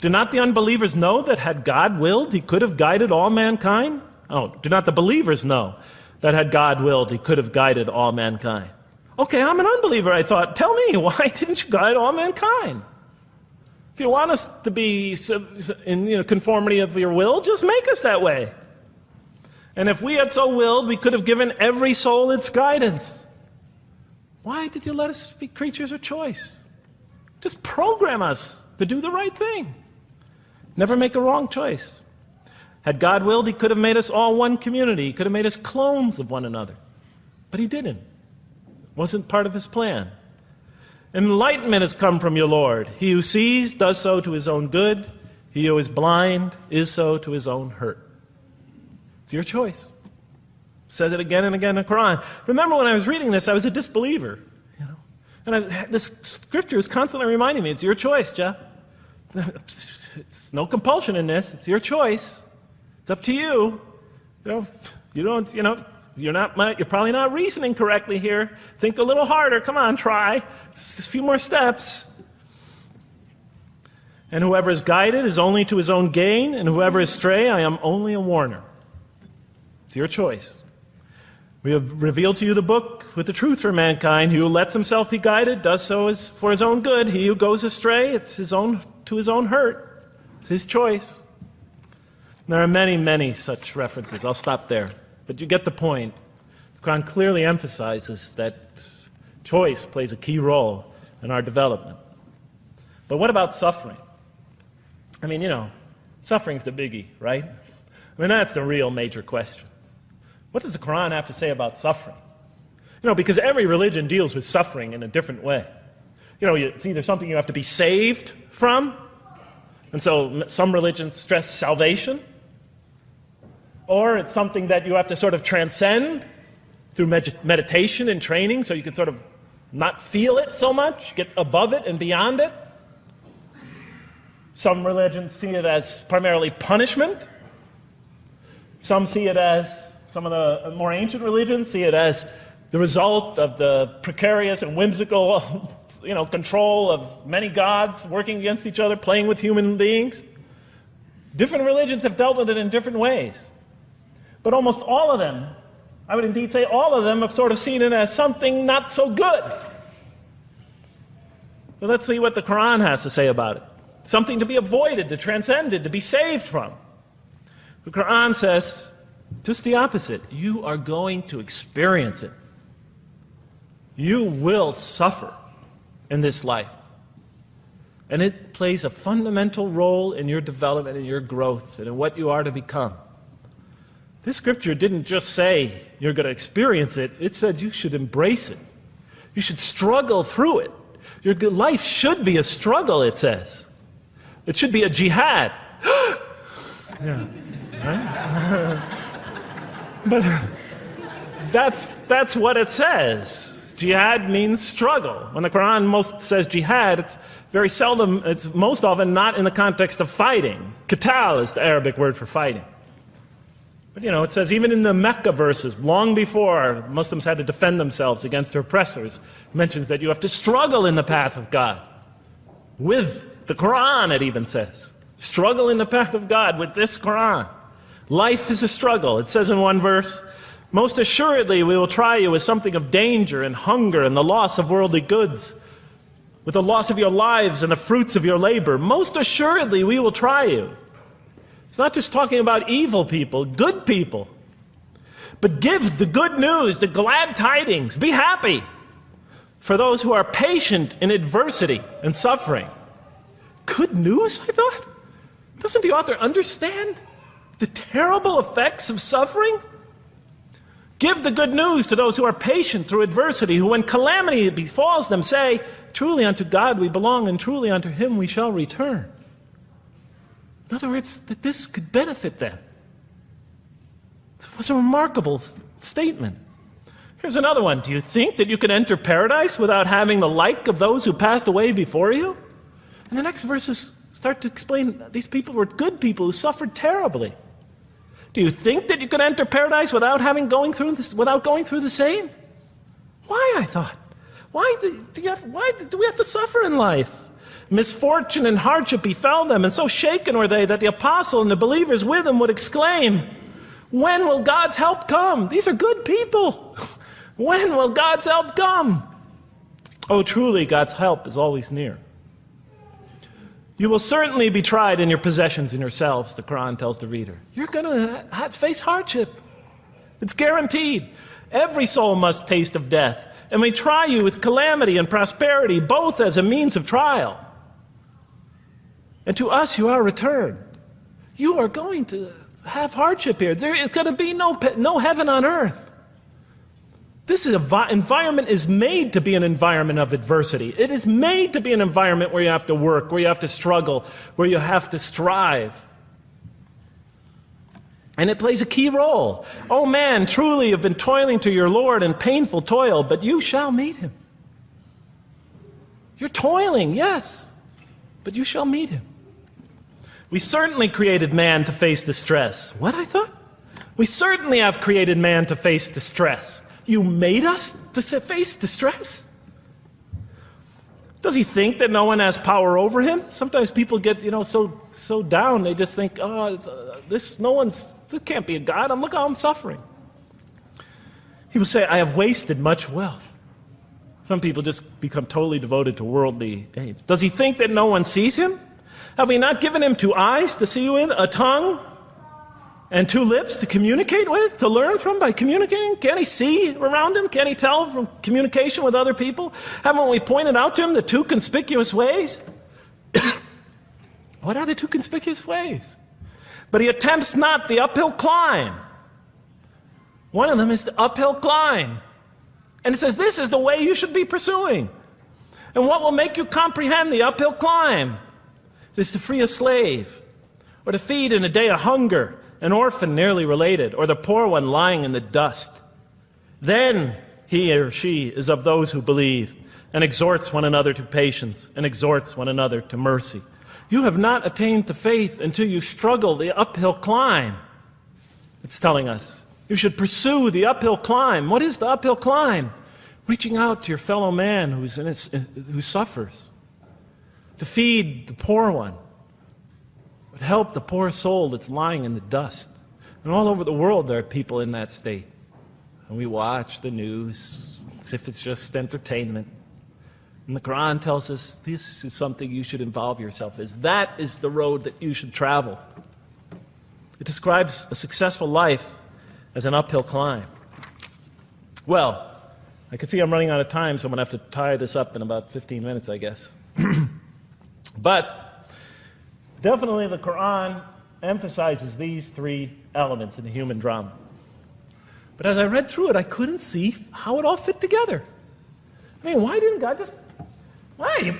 S1: Do not the unbelievers know that had God willed, he could have guided all mankind? Oh, do not the believers know that had God willed, he could have guided all mankind? Okay, I'm an unbeliever, I thought. Tell me, why didn't you guide all mankind? If you want us to be in conformity of your will, just make us that way. And if we had so willed, we could have given every soul its guidance. Why did you let us be creatures of choice? Just program us to do the right thing. Never make a wrong choice. Had God willed, he could have made us all one community. He could have made us clones of one another. But he didn't. It wasn't part of his plan. Enlightenment has come from your Lord. He who sees does so to his own good. He who is blind is so to his own hurt. It's your choice. It says it again and again in the Quran. Remember when I was reading this, I was a disbeliever. And this scripture is constantly reminding me, it's your choice, Jeff. It's no compulsion in this. It's your choice. It's up to you. You're probably not reasoning correctly here. Think a little harder. Come on, try. It's just a few more steps. And whoever is guided is only to his own gain, and whoever is stray, I am only a warner. It's your choice. We have revealed to you the book with the truth for mankind. He who lets himself be guided does so for his own good. He who goes astray, it's to his own hurt. It's his choice. There are many, many such references. I'll stop there. But you get the point. The Quran clearly emphasizes that choice plays a key role in our development. But what about suffering? I mean, suffering's the biggie, right? I mean, that's the real major question. What does the Quran have to say about suffering? Because every religion deals with suffering in a different way. It's either something you have to be saved from, and so some religions stress salvation, or it's something that you have to sort of transcend through meditation and training, so you can sort of not feel it so much, get above it and beyond it. Some religions see it as primarily punishment. Some see it as, some of the more ancient religions see it as the result of the precarious and whimsical, control of many gods working against each other, playing with human beings. Different religions have dealt with it in different ways. But almost all of them, I would indeed say all of them, have sort of seen it as something not so good. So let's see what the Quran has to say about it. Something to be avoided, to transcended, to be saved from. The Quran says just the opposite. You are going to experience it. You will suffer in this life. And it plays a fundamental role in your development and your growth and in what you are to become. This scripture didn't just say you're going to experience it. It said you should embrace it. You should struggle through it. Your life should be a struggle, it says. It should be a jihad. Yeah, right? But that's what it says. Jihad means struggle. When the Quran most says jihad, it's very seldom, it's most often not in the context of fighting. Qital is the Arabic word for fighting. But it says even in the Mecca verses, long before Muslims had to defend themselves against their oppressors, it mentions that you have to struggle in the path of God. With the Quran, it even says. Struggle in the path of God with this Quran. Life is a struggle. It says in one verse, most assuredly we will try you with something of danger and hunger and the loss of worldly goods, with the loss of your lives and the fruits of your labor. Most assuredly we will try you. It's not just talking about evil people, good people. But give the good news, the glad tidings. Be happy for those who are patient in adversity and suffering. Good news, I thought? Doesn't the author understand the terrible effects of suffering? Give the good news to those who are patient through adversity, who when calamity befalls them say, truly unto God we belong and truly unto him we shall return. In other words, that this could benefit them. It was a remarkable statement. Here's another one. Do you think that you can enter paradise without having the like of those who passed away before you? And the next verses start to explain these people were good people who suffered terribly. Do you think that you can enter paradise without going through the same? Why, I thought? Why do we have to suffer in life? Misfortune and hardship befell them, and so shaken were they that the apostle and the believers with him would exclaim, when will God's help come? These are good people. When will God's help come? Oh, truly, God's help is always near. You will certainly be tried in your possessions and yourselves, the Quran tells the reader. You're going to face hardship. It's guaranteed. Every soul must taste of death. And we try you with calamity and prosperity, both as a means of trial. And to us you are returned. You are going to have hardship here. There is going to be no heaven on earth. This environment is made to be an environment of adversity. It is made to be an environment where you have to work, where you have to struggle, where you have to strive. And it plays a key role. Oh man, truly you've been toiling to your Lord in painful toil, but you shall meet him. You're toiling, yes, but you shall meet him. We certainly created man to face distress. What, I thought? We certainly have created man to face distress. You made us to face distress? Does he think that no one has power over him? Sometimes people get, so down, they just think, this can't be a God. Look how I'm suffering. He will say, I have wasted much wealth. Some people just become totally devoted to worldly aims. Does he think that no one sees him? Have we not given him 2 eyes to see with, a tongue, and 2 lips to communicate with, to learn from by communicating? Can't he see around him? Can't he tell from communication with other people? Haven't we pointed out to him the 2 conspicuous ways? What are the 2 conspicuous ways? But he attempts not the uphill climb. One of them is the uphill climb. And it says this is the way you should be pursuing. And what will make you comprehend the uphill climb? It is to free a slave, or to feed in a day of hunger, an orphan nearly related, or the poor one lying in the dust. Then he or she is of those who believe, and exhorts one another to patience, and exhorts one another to mercy. You have not attained to faith until you struggle the uphill climb. It's telling us. You should pursue the uphill climb. What is the uphill climb? Reaching out to your fellow man who suffers. To feed the poor one. To help the poor soul that's lying in the dust. And all over the world there are people in that state. And we watch the news as if it's just entertainment. And the Quran tells us this is something you should involve yourself in. That is the road that you should travel. It describes a successful life as an uphill climb. Well, I can see I'm running out of time, so I'm going to have to tie this up in about 15 minutes, I guess. But definitely the Quran emphasizes these 3 elements in the human drama. But as I read through it, I couldn't see how it all fit together. I mean, why didn't God just... Why?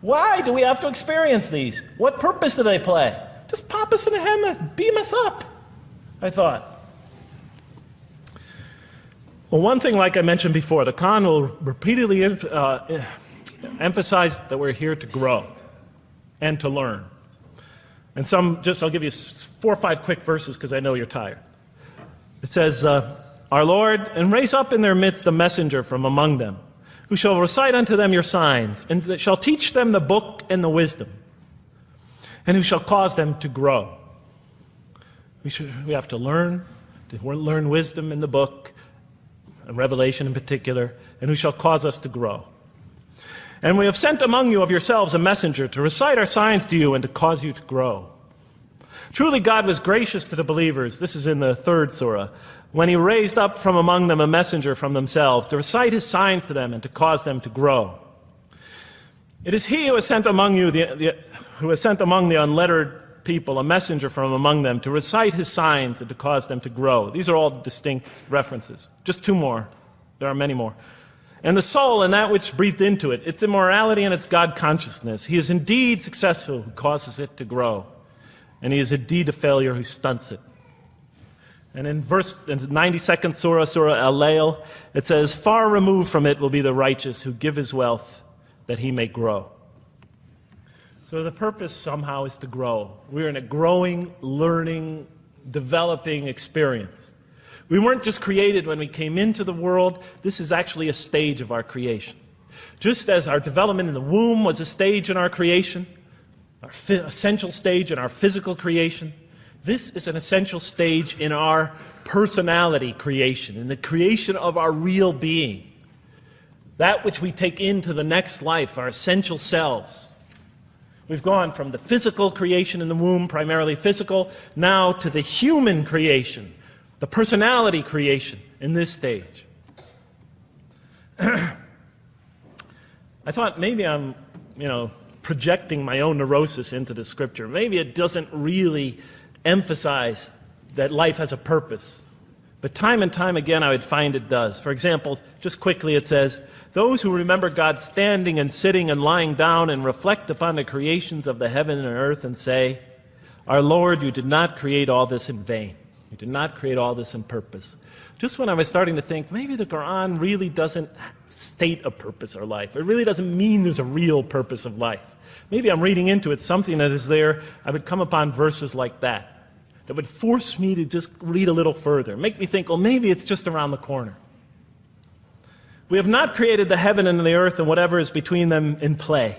S1: Why do we have to experience these? What purpose do they play? Just pop us in the head and beam us up, I thought. Well, one thing, like I mentioned before, the Quran will repeatedly emphasize that we're here to grow and to learn. And I'll give you 4 or 5 quick verses because I know you're tired. It says, Our Lord, and raise up in their midst a messenger from among them, who shall recite unto them your signs, and that shall teach them the book and the wisdom, and who shall cause them to grow. We have to learn wisdom in the book, and Revelation in particular, and who shall cause us to grow. And we have sent among you of yourselves a messenger to recite our signs to you and to cause you to grow. Truly God was gracious to the believers, this is in the 3rd surah, when he raised up from among them a messenger from themselves to recite his signs to them and to cause them to grow. It is he who has sent among you among the unlettered people a messenger from among them to recite his signs and to cause them to grow. These are all distinct references. Just 2 more. There are many more. And the soul and that which breathed into it, its immorality and its God consciousness, he is indeed successful who causes it to grow. And he is indeed a failure who stunts it. And in the 92nd surah, Surah Al-Layl, it says, Far removed from it will be the righteous who give his wealth that he may grow. So the purpose somehow is to grow. We're in a growing, learning, developing experience. We weren't just created when we came into the world. This is actually a stage of our creation. Just as our development in the womb was a stage in our creation, our essential stage in our physical creation, this is an essential stage in our personality creation, in the creation of our real being. That which we take into the next life, our essential selves. We've gone from the physical creation in the womb, primarily physical, now to the human creation, the personality creation in this stage. I thought maybe I'm, projecting my own neurosis into the scripture. Maybe it doesn't really emphasize that life has a purpose. But time and time again, I would find it does. For example, just quickly it says, those who remember God standing and sitting and lying down and reflect upon the creations of the heaven and earth and say, our Lord, you did not create all this in vain. You did not create all this in purpose. Just when I was starting to think, maybe the Quran really doesn't state a purpose of life. It really doesn't mean there's a real purpose of life. Maybe I'm reading into it something that is there. I would come upon verses like that would force me to just read a little further, make me think, well, maybe it's just around the corner. We have not created the heaven and the earth and whatever is between them in play.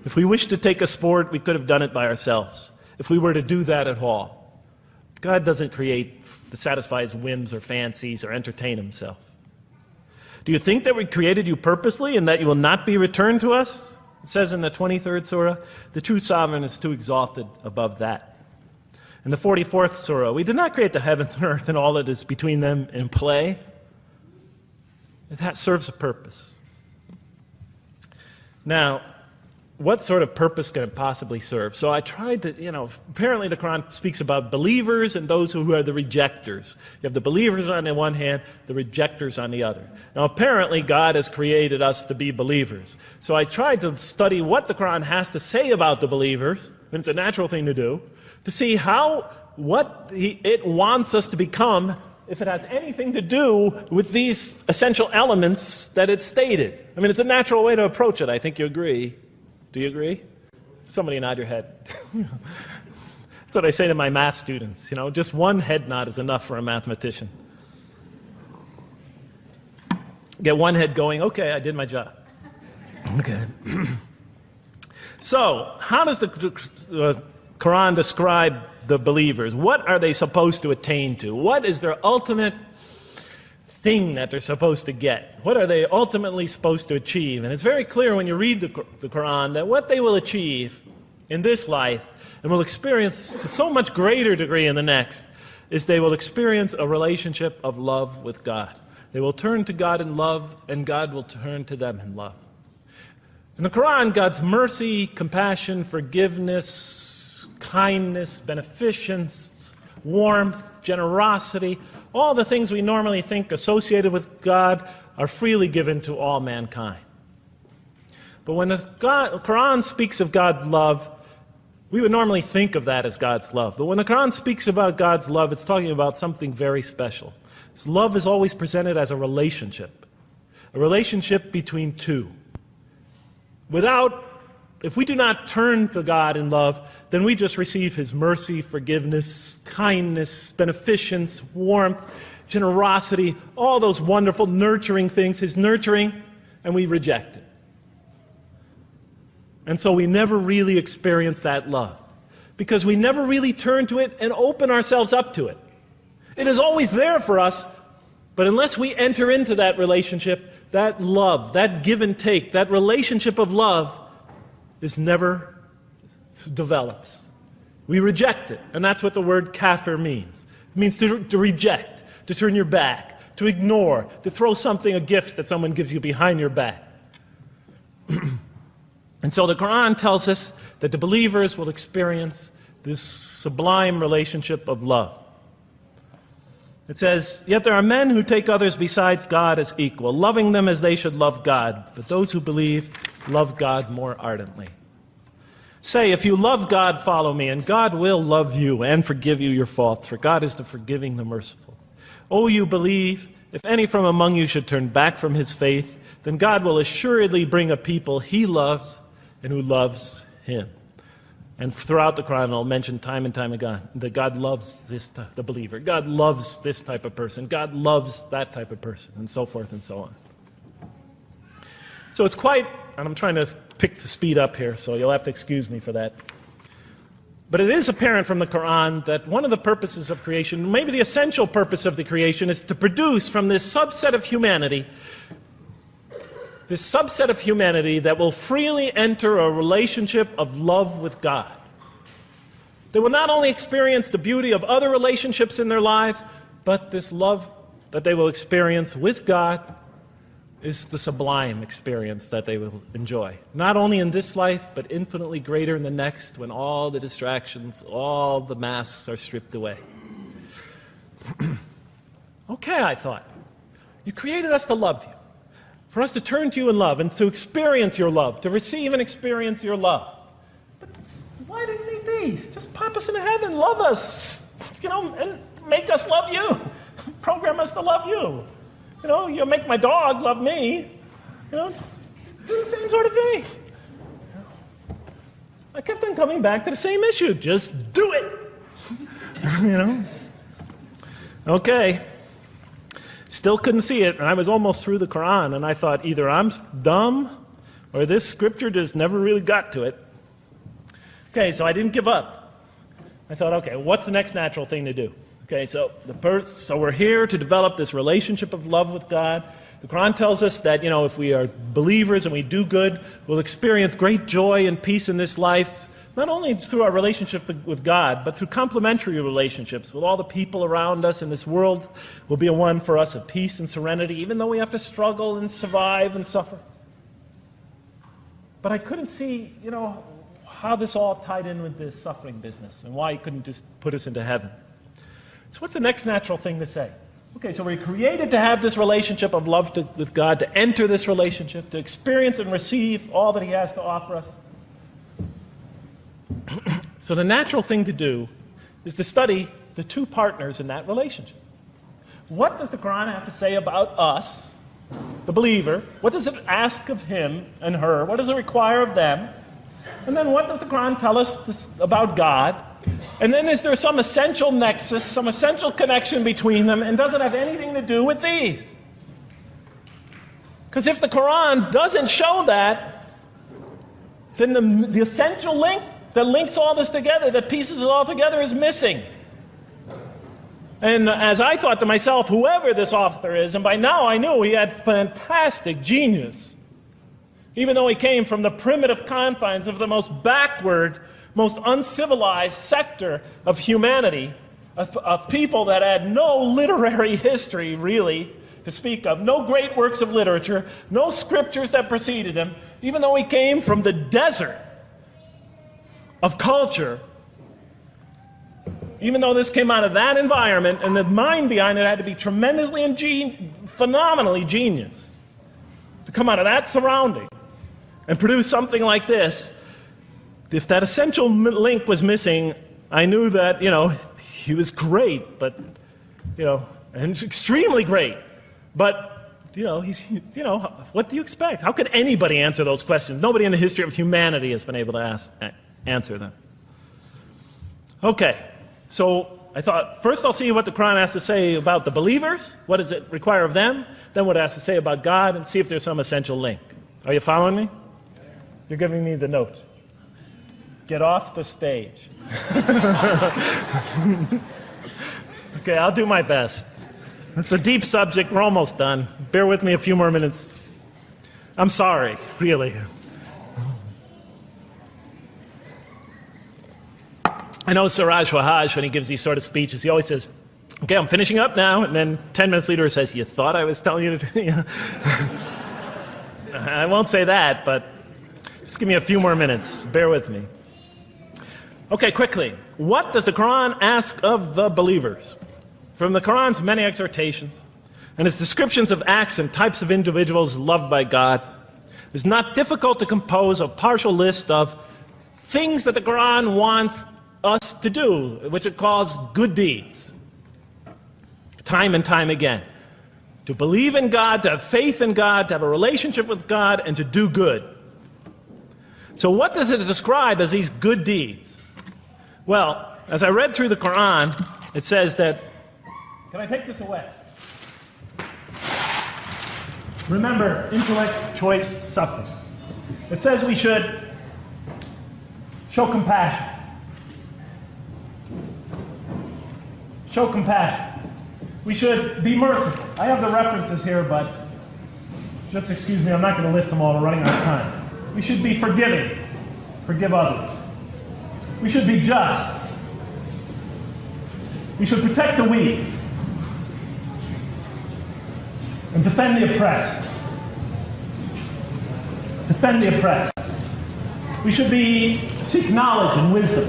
S1: If we wished to take a sport, we could have done it by ourselves, if we were to do that at all. God doesn't create to satisfy his whims or fancies or entertain himself. Do you think that we created you purposely and that you will not be returned to us? It says in the 23rd surah, the true sovereign is too exalted above that. In the 44th surah, we did not create the heavens and earth and all that is between them in play. That serves a purpose. Now, what sort of purpose can it possibly serve? So I tried to, apparently the Quran speaks about believers and those who are the rejectors. You have the believers on the one hand, the rejectors on the other. Now apparently God has created us to be believers. So I tried to study what the Quran has to say about the believers, and it's a natural thing to do, to see what it wants us to become, if it has anything to do with these essential elements that it stated. I mean, it's a natural way to approach it. I think you agree. Do you agree? Somebody nod your head. That's what I say to my math students. Just one head nod is enough for a mathematician. Get one head going, okay, I did my job. Okay. So, how does the Quran describe the believers? What are they supposed to attain to? What is their ultimate thing that they're supposed to get? What are they ultimately supposed to achieve? And it's very clear when you read the Quran that what they will achieve in this life and will experience to so much greater degree in the next is they will experience a relationship of love with God. They will turn to God in love and God will turn to them in love. In the Quran, God's mercy, compassion, forgiveness, kindness, beneficence, warmth, generosity, all the things we normally think associated with God are freely given to all mankind. But when the Quran speaks of God's love, we would normally think of that as God's love. But when the Quran speaks about God's love, it's talking about something very special. His love is always presented as a relationship between two. If we do not turn to God in love, then we just receive his mercy, forgiveness, kindness, beneficence, warmth, generosity, all those wonderful nurturing things, his nurturing, and we reject it. And so we never really experience that love, because we never really turn to it and open ourselves up to it. It is always there for us, but unless we enter into that relationship, that love, that give and take, that relationship of love, never develops. We reject it, and that's what the word kafir means. It means to reject, to turn your back, to ignore, to throw a gift that someone gives you behind your back. And so the Quran tells us that the believers will experience this sublime relationship of love. It says, yet there are men who take others besides God as equal, loving them as they should love God, but those who believe love God more ardently. Say, if you love God, follow me, and God will love you and forgive you your faults, for God is the forgiving, the merciful. O you believe, if any from among you should turn back from his faith, then God will assuredly bring a people he loves and who loves him. And throughout the Quran, I'll mention time and time again that God loves the believer. God loves this type of person. God loves that type of person, and so forth and so on. So it's quite, and I'm trying to pick the speed up here, so you'll have to excuse me for that. But it is apparent from the Quran that one of the purposes of creation, maybe the essential purpose of the creation, is to produce from this subset of humanity this subset of humanity that will freely enter a relationship of love with God. They will not only experience the beauty of other relationships in their lives, but this love that they will experience with God is the sublime experience that they will enjoy. Not only in this life, but infinitely greater in the next, when all the distractions, all the masks are stripped away. Okay, I thought. You created us to love you, for us to turn to you in love and to experience your love, to receive and experience your love. But why do you need these? Just pop us into heaven, love us, and make us love you. Program us to love you. You'll make my dog love me. Do the same sort of thing. I kept on coming back to the same issue. Just do it. Okay. Still couldn't see it, and I was almost through the Quran, and I thought either I'm dumb or this scripture just never really got to it. Okay, so I didn't give up. I thought, okay, what's the next natural thing to do? Okay, so we're here to develop this relationship of love with God. The Quran tells us that, if we are believers and we do good, we'll experience great joy and peace in this life, not only through our relationship with God, but through complementary relationships with all the people around us in this world will be a one for us of peace and serenity, even though we have to struggle and survive and suffer. But I couldn't see, how this all tied in with this suffering business and why He couldn't just put us into heaven. So what's the next natural thing to say? Okay, so we're created to have this relationship of love with God, to enter this relationship, to experience and receive all that He has to offer us. So the natural thing to do is to study the two partners in that relationship. What does the Quran have to say about us, the believer? What does it ask of him and her? What does it require of them? And then what does the Quran tell us about God? And then is there some essential nexus, some essential connection between them, and does it have anything to do with these? Because if the Quran doesn't show that, then the essential link that links all this together, that pieces it all together, is missing. And as I thought to myself, whoever this author is, and by now I knew he had fantastic genius, even though he came from the primitive confines of the most backward, most uncivilized sector of humanity, of people that had no literary history, really, to speak of, no great works of literature, no scriptures that preceded him, even though he came from the desert of culture, even though this came out of that environment, and the mind behind it had to be tremendously and phenomenally genius to come out of that surrounding and produce something like this. If that essential link was missing, I knew that, he was great, but, and extremely great. But, what do you expect? How could anybody answer those questions? Nobody in the history of humanity has been able to answer them. Okay, so I thought, first I'll see what the Quran has to say about the believers. What does it require of them? Then what it has to say about God, and see if there's some essential link. Are you following me? You're giving me the note. Get off the stage. Okay, I'll do my best. It's a deep subject. We're almost done. Bear with me a few more minutes. I'm sorry, really. I know Siraj Wahaj, when he gives these sort of speeches, he always says, okay, I'm finishing up now, and then 10 minutes later he says, you thought I was telling you to... I won't say that, but just give me a few more minutes. Bear with me. Okay, quickly. What does the Quran ask of the believers? From the Quran's many exhortations and its descriptions of acts and types of individuals loved by God, it's not difficult to compose a partial list of things that the Quran wants us to do, which it calls good deeds, time and time again. To believe in God, to have faith in God, to have a relationship with God, and to do good. So what does it describe as these good deeds? Well, as I read through the Quran, it says that, can I take this away? Remember, intellect, choice, suffering. It says we should show compassion. Show compassion. We should be merciful. I have the references here, but just excuse me, I'm not going to list them all, we're running out of time. We should be forgiving, forgive others. We should be just. We should protect the weak and defend the oppressed. Defend the oppressed. We should seek knowledge and wisdom.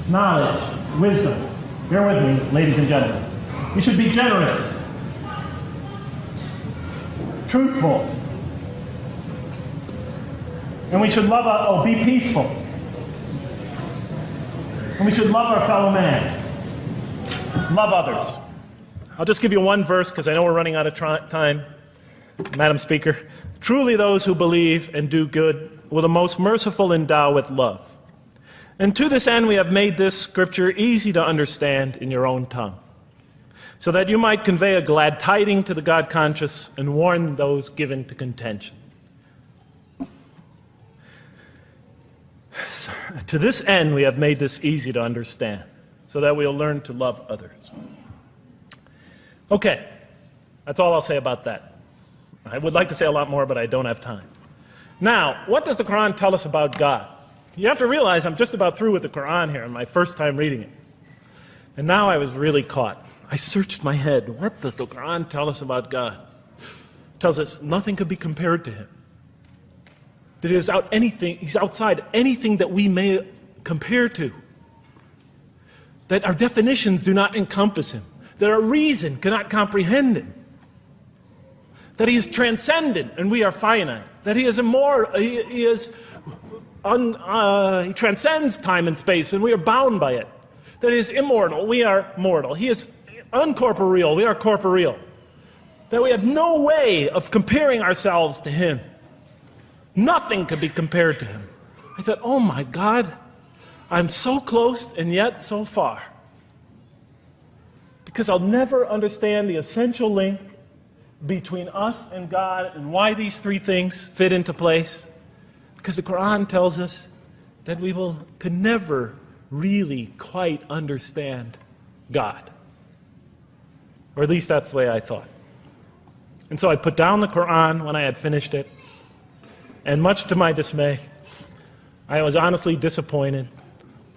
S1: Knowledge, wisdom. Bear with me, ladies and gentlemen. We should be generous, truthful, and we should be peaceful. And we should love our fellow man. Love others. I'll just give you one verse because I know we're running out of time, Madam Speaker. Truly those who believe and do good will the most merciful endow with love. And to this end we have made this scripture easy to understand in your own tongue, so that you might convey a glad tiding to the God-conscious and warn those given to contention. So, to this end we have made this easy to understand, so that we'll learn to love others. Okay, that's all I'll say about that. I would like to say a lot more, but I don't have time. Now, what does the Quran tell us about God? You have to realize I'm just about through with the Quran here, my first time reading it. And now I was really caught. I searched my head. What does the Quran tell us about God? It tells us nothing could be compared to him. That he's outside anything that we may compare to. That our definitions do not encompass him. That our reason cannot comprehend him. That he is transcendent and we are finite. That he is immortal, he transcends time and space and we are bound by it. That he is immortal, we are mortal. He is uncorporeal, we are corporeal. That we have no way of comparing ourselves to him. Nothing could be compared to him. I thought, oh my God, I'm so close and yet so far. Because I'll never understand the essential link between us and God and why these three things fit into place. Because the Quran tells us that we could never really quite understand God. Or at least that's the way I thought. And so I put down the Quran when I had finished it. And much to my dismay, I was honestly disappointed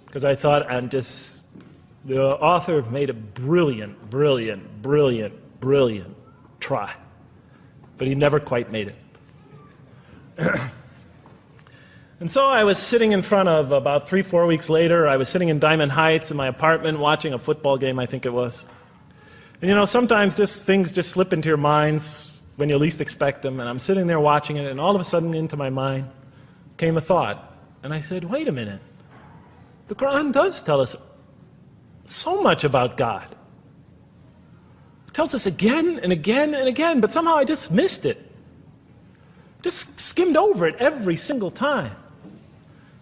S1: because I thought the author made a brilliant try. But he never quite made it. And so I was sitting in front of, about 3-4 weeks later, I was sitting in Diamond Heights in my apartment watching a football game, I think it was. And you know, sometimes things just slip into your minds when you least expect them, and I'm sitting there watching it, and all of a sudden into my mind came a thought. And I said, wait a minute. The Quran does tell us so much about God. It tells us again and again and again, but somehow I just missed it. Just skimmed over it every single time.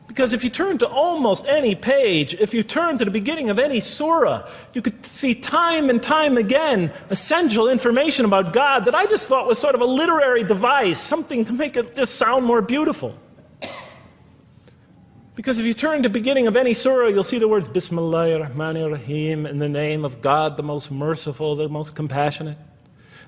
S1: Because if you turn to almost any page, if you turn to the beginning of any surah, you could see time and time again essential information about God that I just thought was sort of a literary device, something to make it just sound more beautiful. Because if you turn to the beginning of any surah, you'll see the words Bismillahir Rahmanir Rahim, in the name of God, the most merciful, the most compassionate.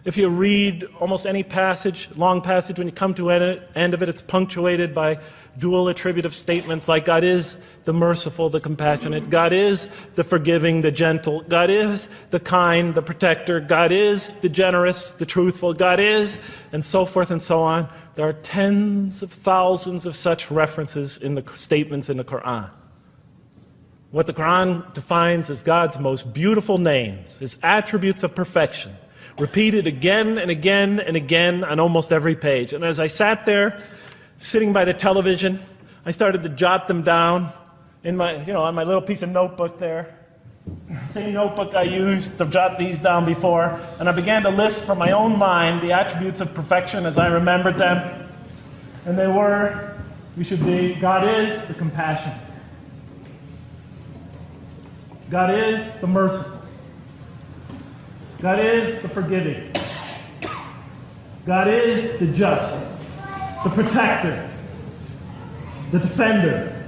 S1: If you read almost any passage, long passage, when you come to the end of it, it's punctuated by dual attributive statements like God is the merciful, the compassionate, God is the forgiving, the gentle, God is the kind, the protector, God is the generous, the truthful, God is, and so forth and so on. There are tens of thousands of such references in the statements in the Quran. What the Quran defines as God's most beautiful names, his attributes of perfection, repeated again and again and again on almost every page. And as I sat there, sitting by the television, I started to jot them down in my, on my little piece of notebook there. Same notebook I used to jot these down before. And I began to list from my own mind the attributes of perfection as I remembered them. And they were, God is the compassionate. God is the merciful. God is the forgiving. God is the just, the protector, the defender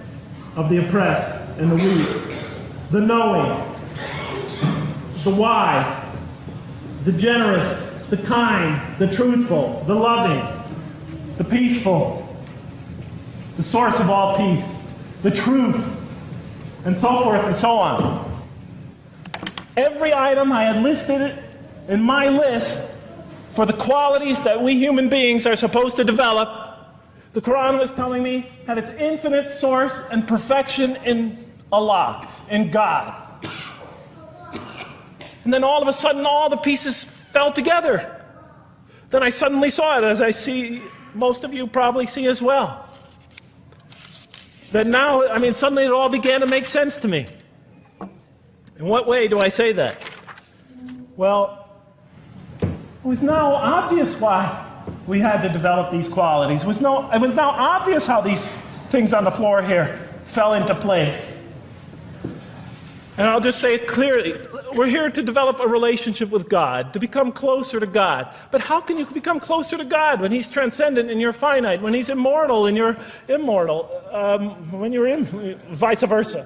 S1: of the oppressed and the weak, the knowing, the wise, the generous, the kind, the truthful, the loving, the peaceful, the source of all peace, the truth, and so forth and so on. Every item I had listed in my list for the qualities that we human beings are supposed to develop, the Quran was telling me had its infinite source and perfection in Allah, in God. And then all of a sudden, all the pieces fell together. Then I suddenly saw it, as I see most of you probably see as well. That now, suddenly it all began to make sense to me. In what way do I say that? Well, it was now obvious why we had to develop these qualities. It was now obvious how these things on the floor here fell into place. And I'll just say it clearly. We're here to develop a relationship with God, to become closer to God. But how can you become closer to God when He's transcendent and you're finite, when He's immortal and you're immortal, vice versa?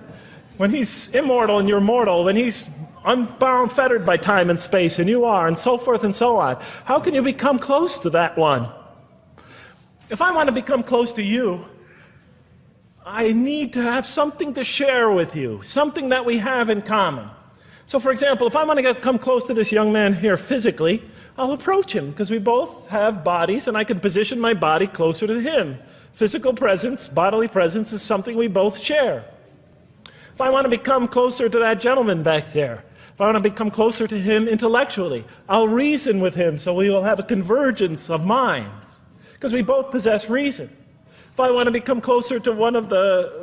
S1: When He's immortal and you're mortal, when He's unbound, fettered by time and space, and you are, and so forth and so on. How can you become close to that one? If I want to become close to you, I need to have something to share with you, something that we have in common. So for example, if I want to come close to this young man here physically, I'll approach him, because we both have bodies, and I can position my body closer to him. Physical presence, bodily presence, is something we both share. If I want to become closer to that gentleman back there, if I want to become closer to him intellectually, I'll reason with him so we will have a convergence of minds, because we both possess reason. If I want to become closer to one of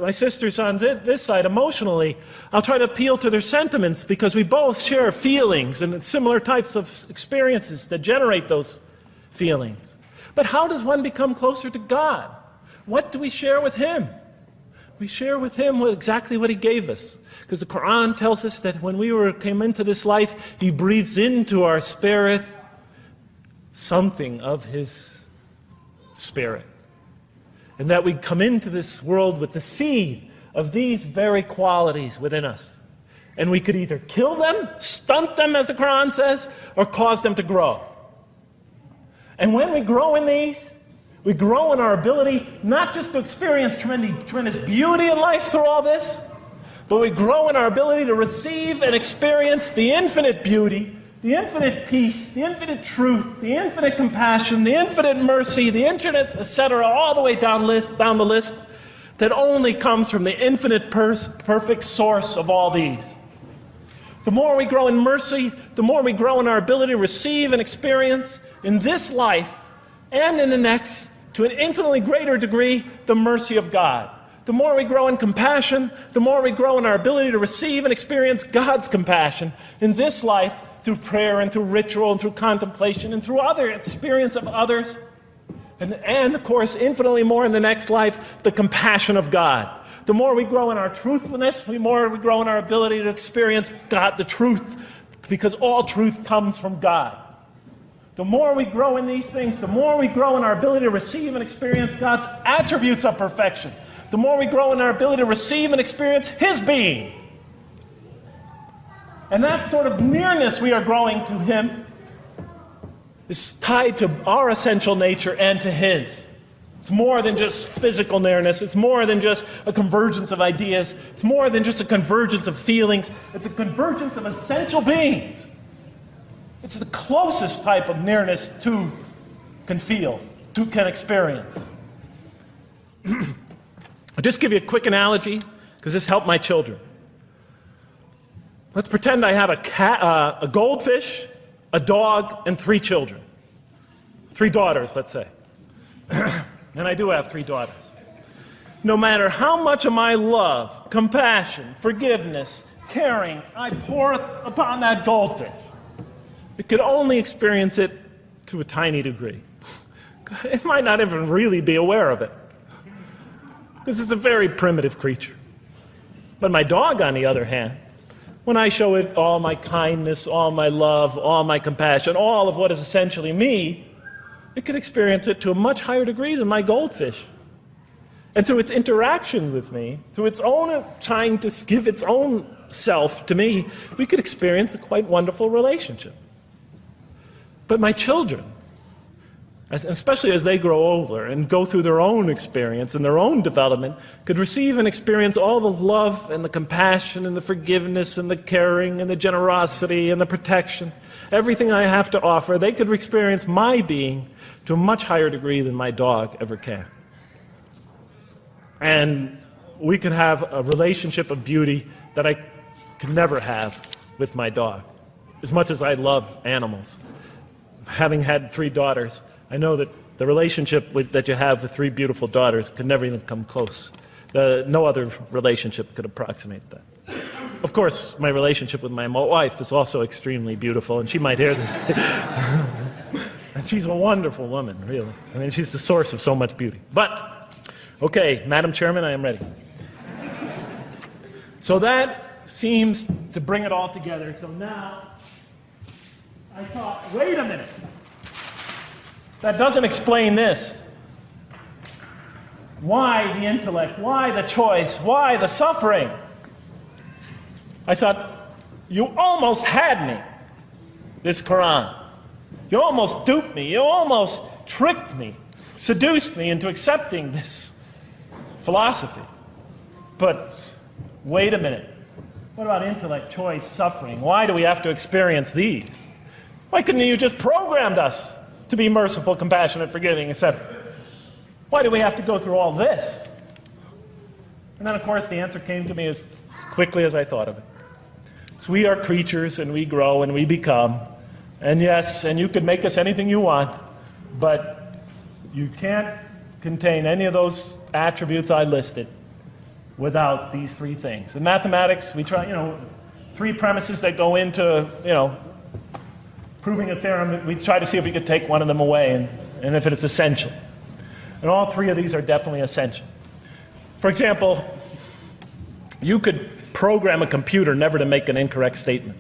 S1: my sisters on this side emotionally, I'll try to appeal to their sentiments, because we both share feelings and similar types of experiences that generate those feelings. But how does one become closer to God? What do we share with Him? We share with Him exactly what He gave us. Because the Quran tells us that when we came into this life, He breathes into our spirit something of His Spirit. And that we come into this world with the seed of these very qualities within us. And we could either kill them, stunt them, as the Quran says, or cause them to grow. And when we grow in these, we grow in our ability not just to experience tremendous beauty in life through all this, but we grow in our ability to receive and experience the infinite beauty, the infinite peace, the infinite truth, the infinite compassion, the infinite mercy, the infinite, etc., all the way down the list, that only comes from the infinite perfect source of all these. The more we grow in mercy, the more we grow in our ability to receive and experience in this life and in the next, to an infinitely greater degree, the mercy of God. The more we grow in compassion, the more we grow in our ability to receive and experience God's compassion in this life, through prayer and through ritual and through contemplation and through other experience of others. And of course, infinitely more in the next life, the compassion of God. The more we grow in our truthfulness, the more we grow in our ability to experience God, the truth, because all truth comes from God. The more we grow in these things, the more we grow in our ability to receive and experience God's attributes of perfection. The more we grow in our ability to receive and experience His being. And that sort of nearness we are growing to Him is tied to our essential nature and to His. It's more than just physical nearness. It's more than just a convergence of ideas. It's more than just a convergence of feelings. It's a convergence of essential beings. It's the closest type of nearness two can feel, two can experience. I'll just give you a quick analogy, because this helped my children. Let's pretend I have a goldfish, a dog, and 3 children. 3 daughters, let's say. And I do have 3 daughters. No matter how much of my love, compassion, forgiveness, caring I pour upon that goldfish, it could only experience it to a tiny degree. It might not even really be aware of it, because it's a very primitive creature. But my dog, on the other hand, when I show it all my kindness, all my love, all my compassion, all of what is essentially me, it can experience it to a much higher degree than my goldfish. And through its interaction with me, through its own trying to give its own self to me, we could experience a quite wonderful relationship. But my children, especially as they grow older and go through their own experience and their own development, could receive and experience all the love and the compassion and the forgiveness and the caring and the generosity and the protection, everything I have to offer. They could experience my being to a much higher degree than my dog ever can. And we could have a relationship of beauty that I could never have with my dog. As much as I love animals, having had 3 daughters, I know that the relationship that you have with 3 beautiful daughters could never even come close. No other relationship could approximate that. Of course, my relationship with my wife is also extremely beautiful, and she might hear this. And she's a wonderful woman, really. I mean, she's the source of so much beauty. But, okay, Madam Chairman, I am ready. So that seems to bring it all together. So now, I thought, wait a minute. That doesn't explain this. Why the intellect? Why the choice? Why the suffering? I thought, you almost had me, this Quran. You almost duped me. You almost tricked me, seduced me into accepting this philosophy. But wait a minute. What about intellect, choice, suffering? Why do we have to experience these? Why couldn't you just programmed us to be merciful, compassionate, forgiving, etc.? Why do we have to go through all this? And then, of course, the answer came to me as quickly as I thought of it. So we are creatures, and we grow, and we become. And yes, and you can make us anything you want, but you can't contain any of those attributes I listed without these 3 things. In mathematics, we try, 3 premises that go into, proving a theorem. We try to see if we could take one of them away, and if it's essential. And all 3 of these are definitely essential. For example, you could program a computer never to make an incorrect statement,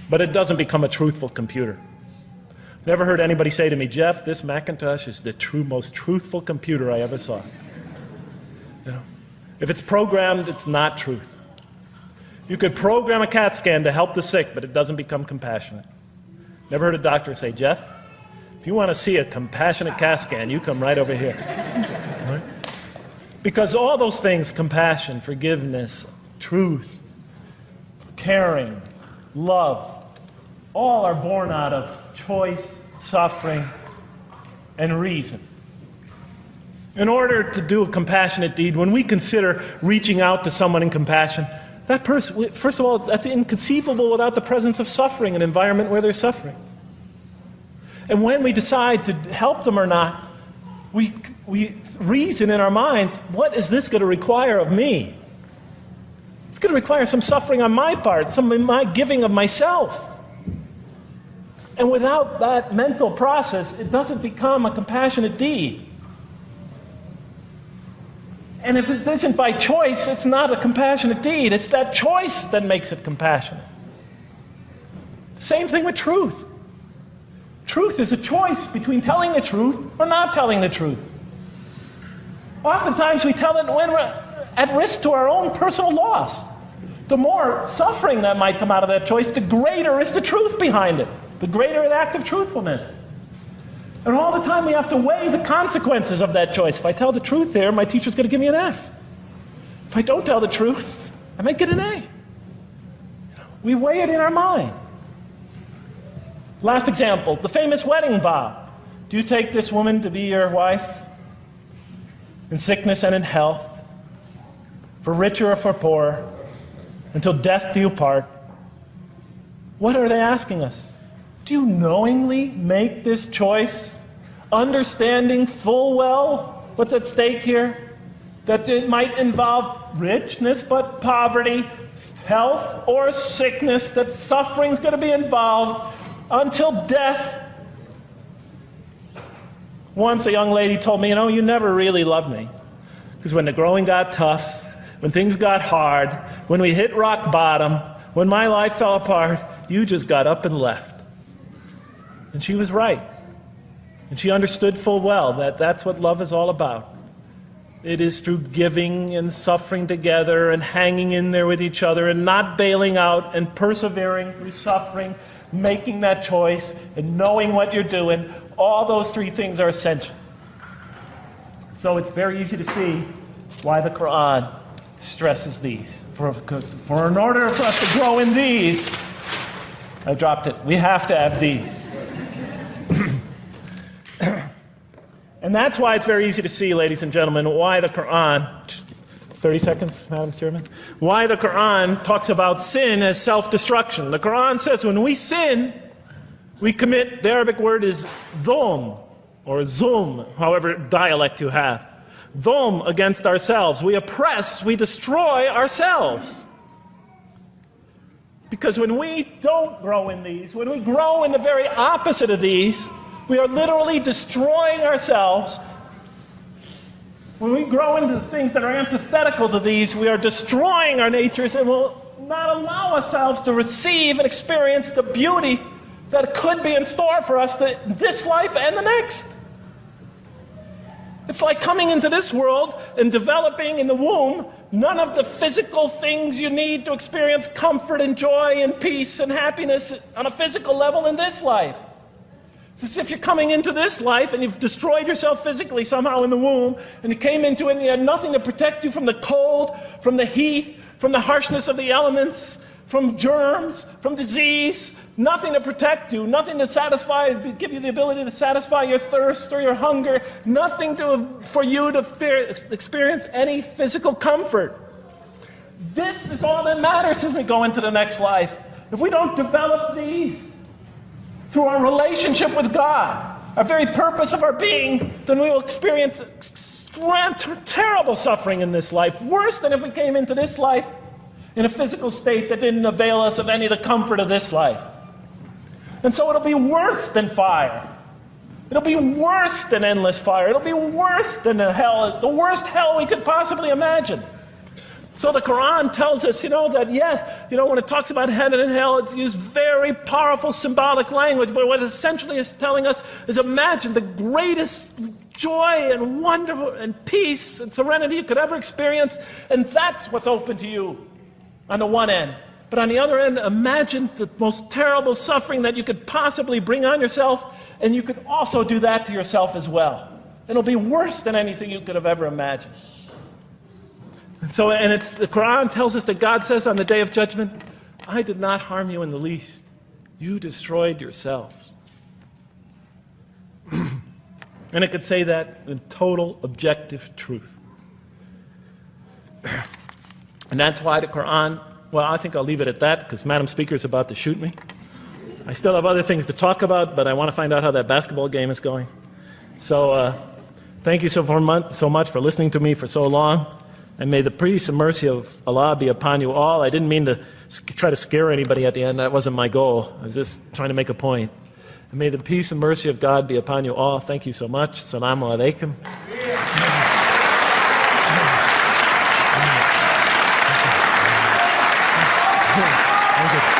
S1: but it doesn't become a truthful computer. Never heard anybody say to me, Jeff, this Macintosh is the most truthful computer I ever saw. If it's programmed, it's not truth. You could program a CAT scan to help the sick, but it doesn't become compassionate. Never heard a doctor say, Jeff, if you want to see a compassionate CAT scan, you come right over here. Right? Because all those things, compassion, forgiveness, truth, caring, love, all are born out of choice, suffering, and reason. In order to do a compassionate deed, when we consider reaching out to someone in compassion, that person, first of all, that's inconceivable without the presence of suffering, an environment where there's suffering. And when we decide to help them or not, we reason in our minds, what is this going to require of me? It's going to require some suffering on my part, some of my giving of myself. And without that mental process, it doesn't become a compassionate deed. And if it isn't by choice, it's not a compassionate deed. It's that choice that makes it compassionate. Same thing with truth. Truth is a choice between telling the truth or not telling the truth. Oftentimes we tell it when we're at risk to our own personal loss. The more suffering that might come out of that choice, the greater is the truth behind it, the greater the act of truthfulness. And all the time we have to weigh the consequences of that choice. If I tell the truth there, my teacher's going to give me an F. If I don't tell the truth, I might get an A. We weigh it in our mind. Last example, the famous wedding vow. Do you take this woman to be your wife in sickness and in health, for richer or for poorer, until death do you part? What are they asking us? Do you knowingly make this choice, understanding full well what's at stake here? That it might involve richness but poverty, health or sickness, that suffering's going to be involved until death. Once a young lady told me, you never really loved me. Because when the growing got tough, when things got hard, when we hit rock bottom, when my life fell apart, you just got up and left. And she was right. And she understood full well that that's what love is all about. It is through giving and suffering together and hanging in there with each other and not bailing out and persevering through suffering, making that choice and knowing what you're doing. All those three things are essential. So it's very easy to see why the Quran stresses these. For in order for us to grow in these, I dropped it, we have to have these. And that's why it's very easy to see, ladies and gentlemen, why the Quran, 30 seconds, Madam Chairman, why the Quran talks about sin as self-destruction. The Quran says when we sin, we commit, the Arabic word is dhulm, or zulm, however dialect you have. Dhulm against ourselves. We oppress, we destroy ourselves. Because when we don't grow in these, when we grow in the very opposite of these, we are literally destroying ourselves. When we grow into the things that are antithetical to these, we are destroying our natures and will not allow ourselves to receive and experience the beauty that could be in store for us this life and the next. It's like coming into this world and developing in the womb none of the physical things you need to experience comfort and joy and peace and happiness on a physical level in this life. It's as if you're coming into this life and you've destroyed yourself physically somehow in the womb, and you came into it and you had nothing to protect you from the cold, from the heat, from the harshness of the elements, from germs, from disease, nothing to protect you, nothing to satisfy, give you the ability to satisfy your thirst or your hunger, nothing for you to experience any physical comfort. This is all that matters as we go into the next life. If we don't develop these through our relationship with God, our very purpose of our being, then we will experience terrible suffering in this life, worse than if we came into this life in a physical state that didn't avail us of any of the comfort of this life. And so it'll be worse than fire. It'll be worse than endless fire. It'll be worse than the worst hell we could possibly imagine. So the Quran tells us, that yes, when it talks about heaven and hell, it's used very powerful symbolic language, but what it essentially is telling us is imagine the greatest joy and wonder and peace and serenity you could ever experience, and that's what's open to you on the one end. But on the other end, imagine the most terrible suffering that you could possibly bring on yourself, and you could also do that to yourself as well. It'll be worse than anything you could have ever imagined. And the Quran tells us that God says on the Day of Judgment, I did not harm you in the least. You destroyed yourselves. And it could say that in total objective truth. And that's why the Quran, well, I think I'll leave it at that because Madam Speaker is about to shoot me. I still have other things to talk about, but I want to find out how that basketball game is going. So thank you so much for listening to me for so long. And may the peace and mercy of Allah be upon you all. I didn't mean to try to scare anybody at the end. That wasn't my goal. I was just trying to make a point. And may the peace and mercy of God be upon you all. Thank you so much. Assalamu alaikum. Thank you.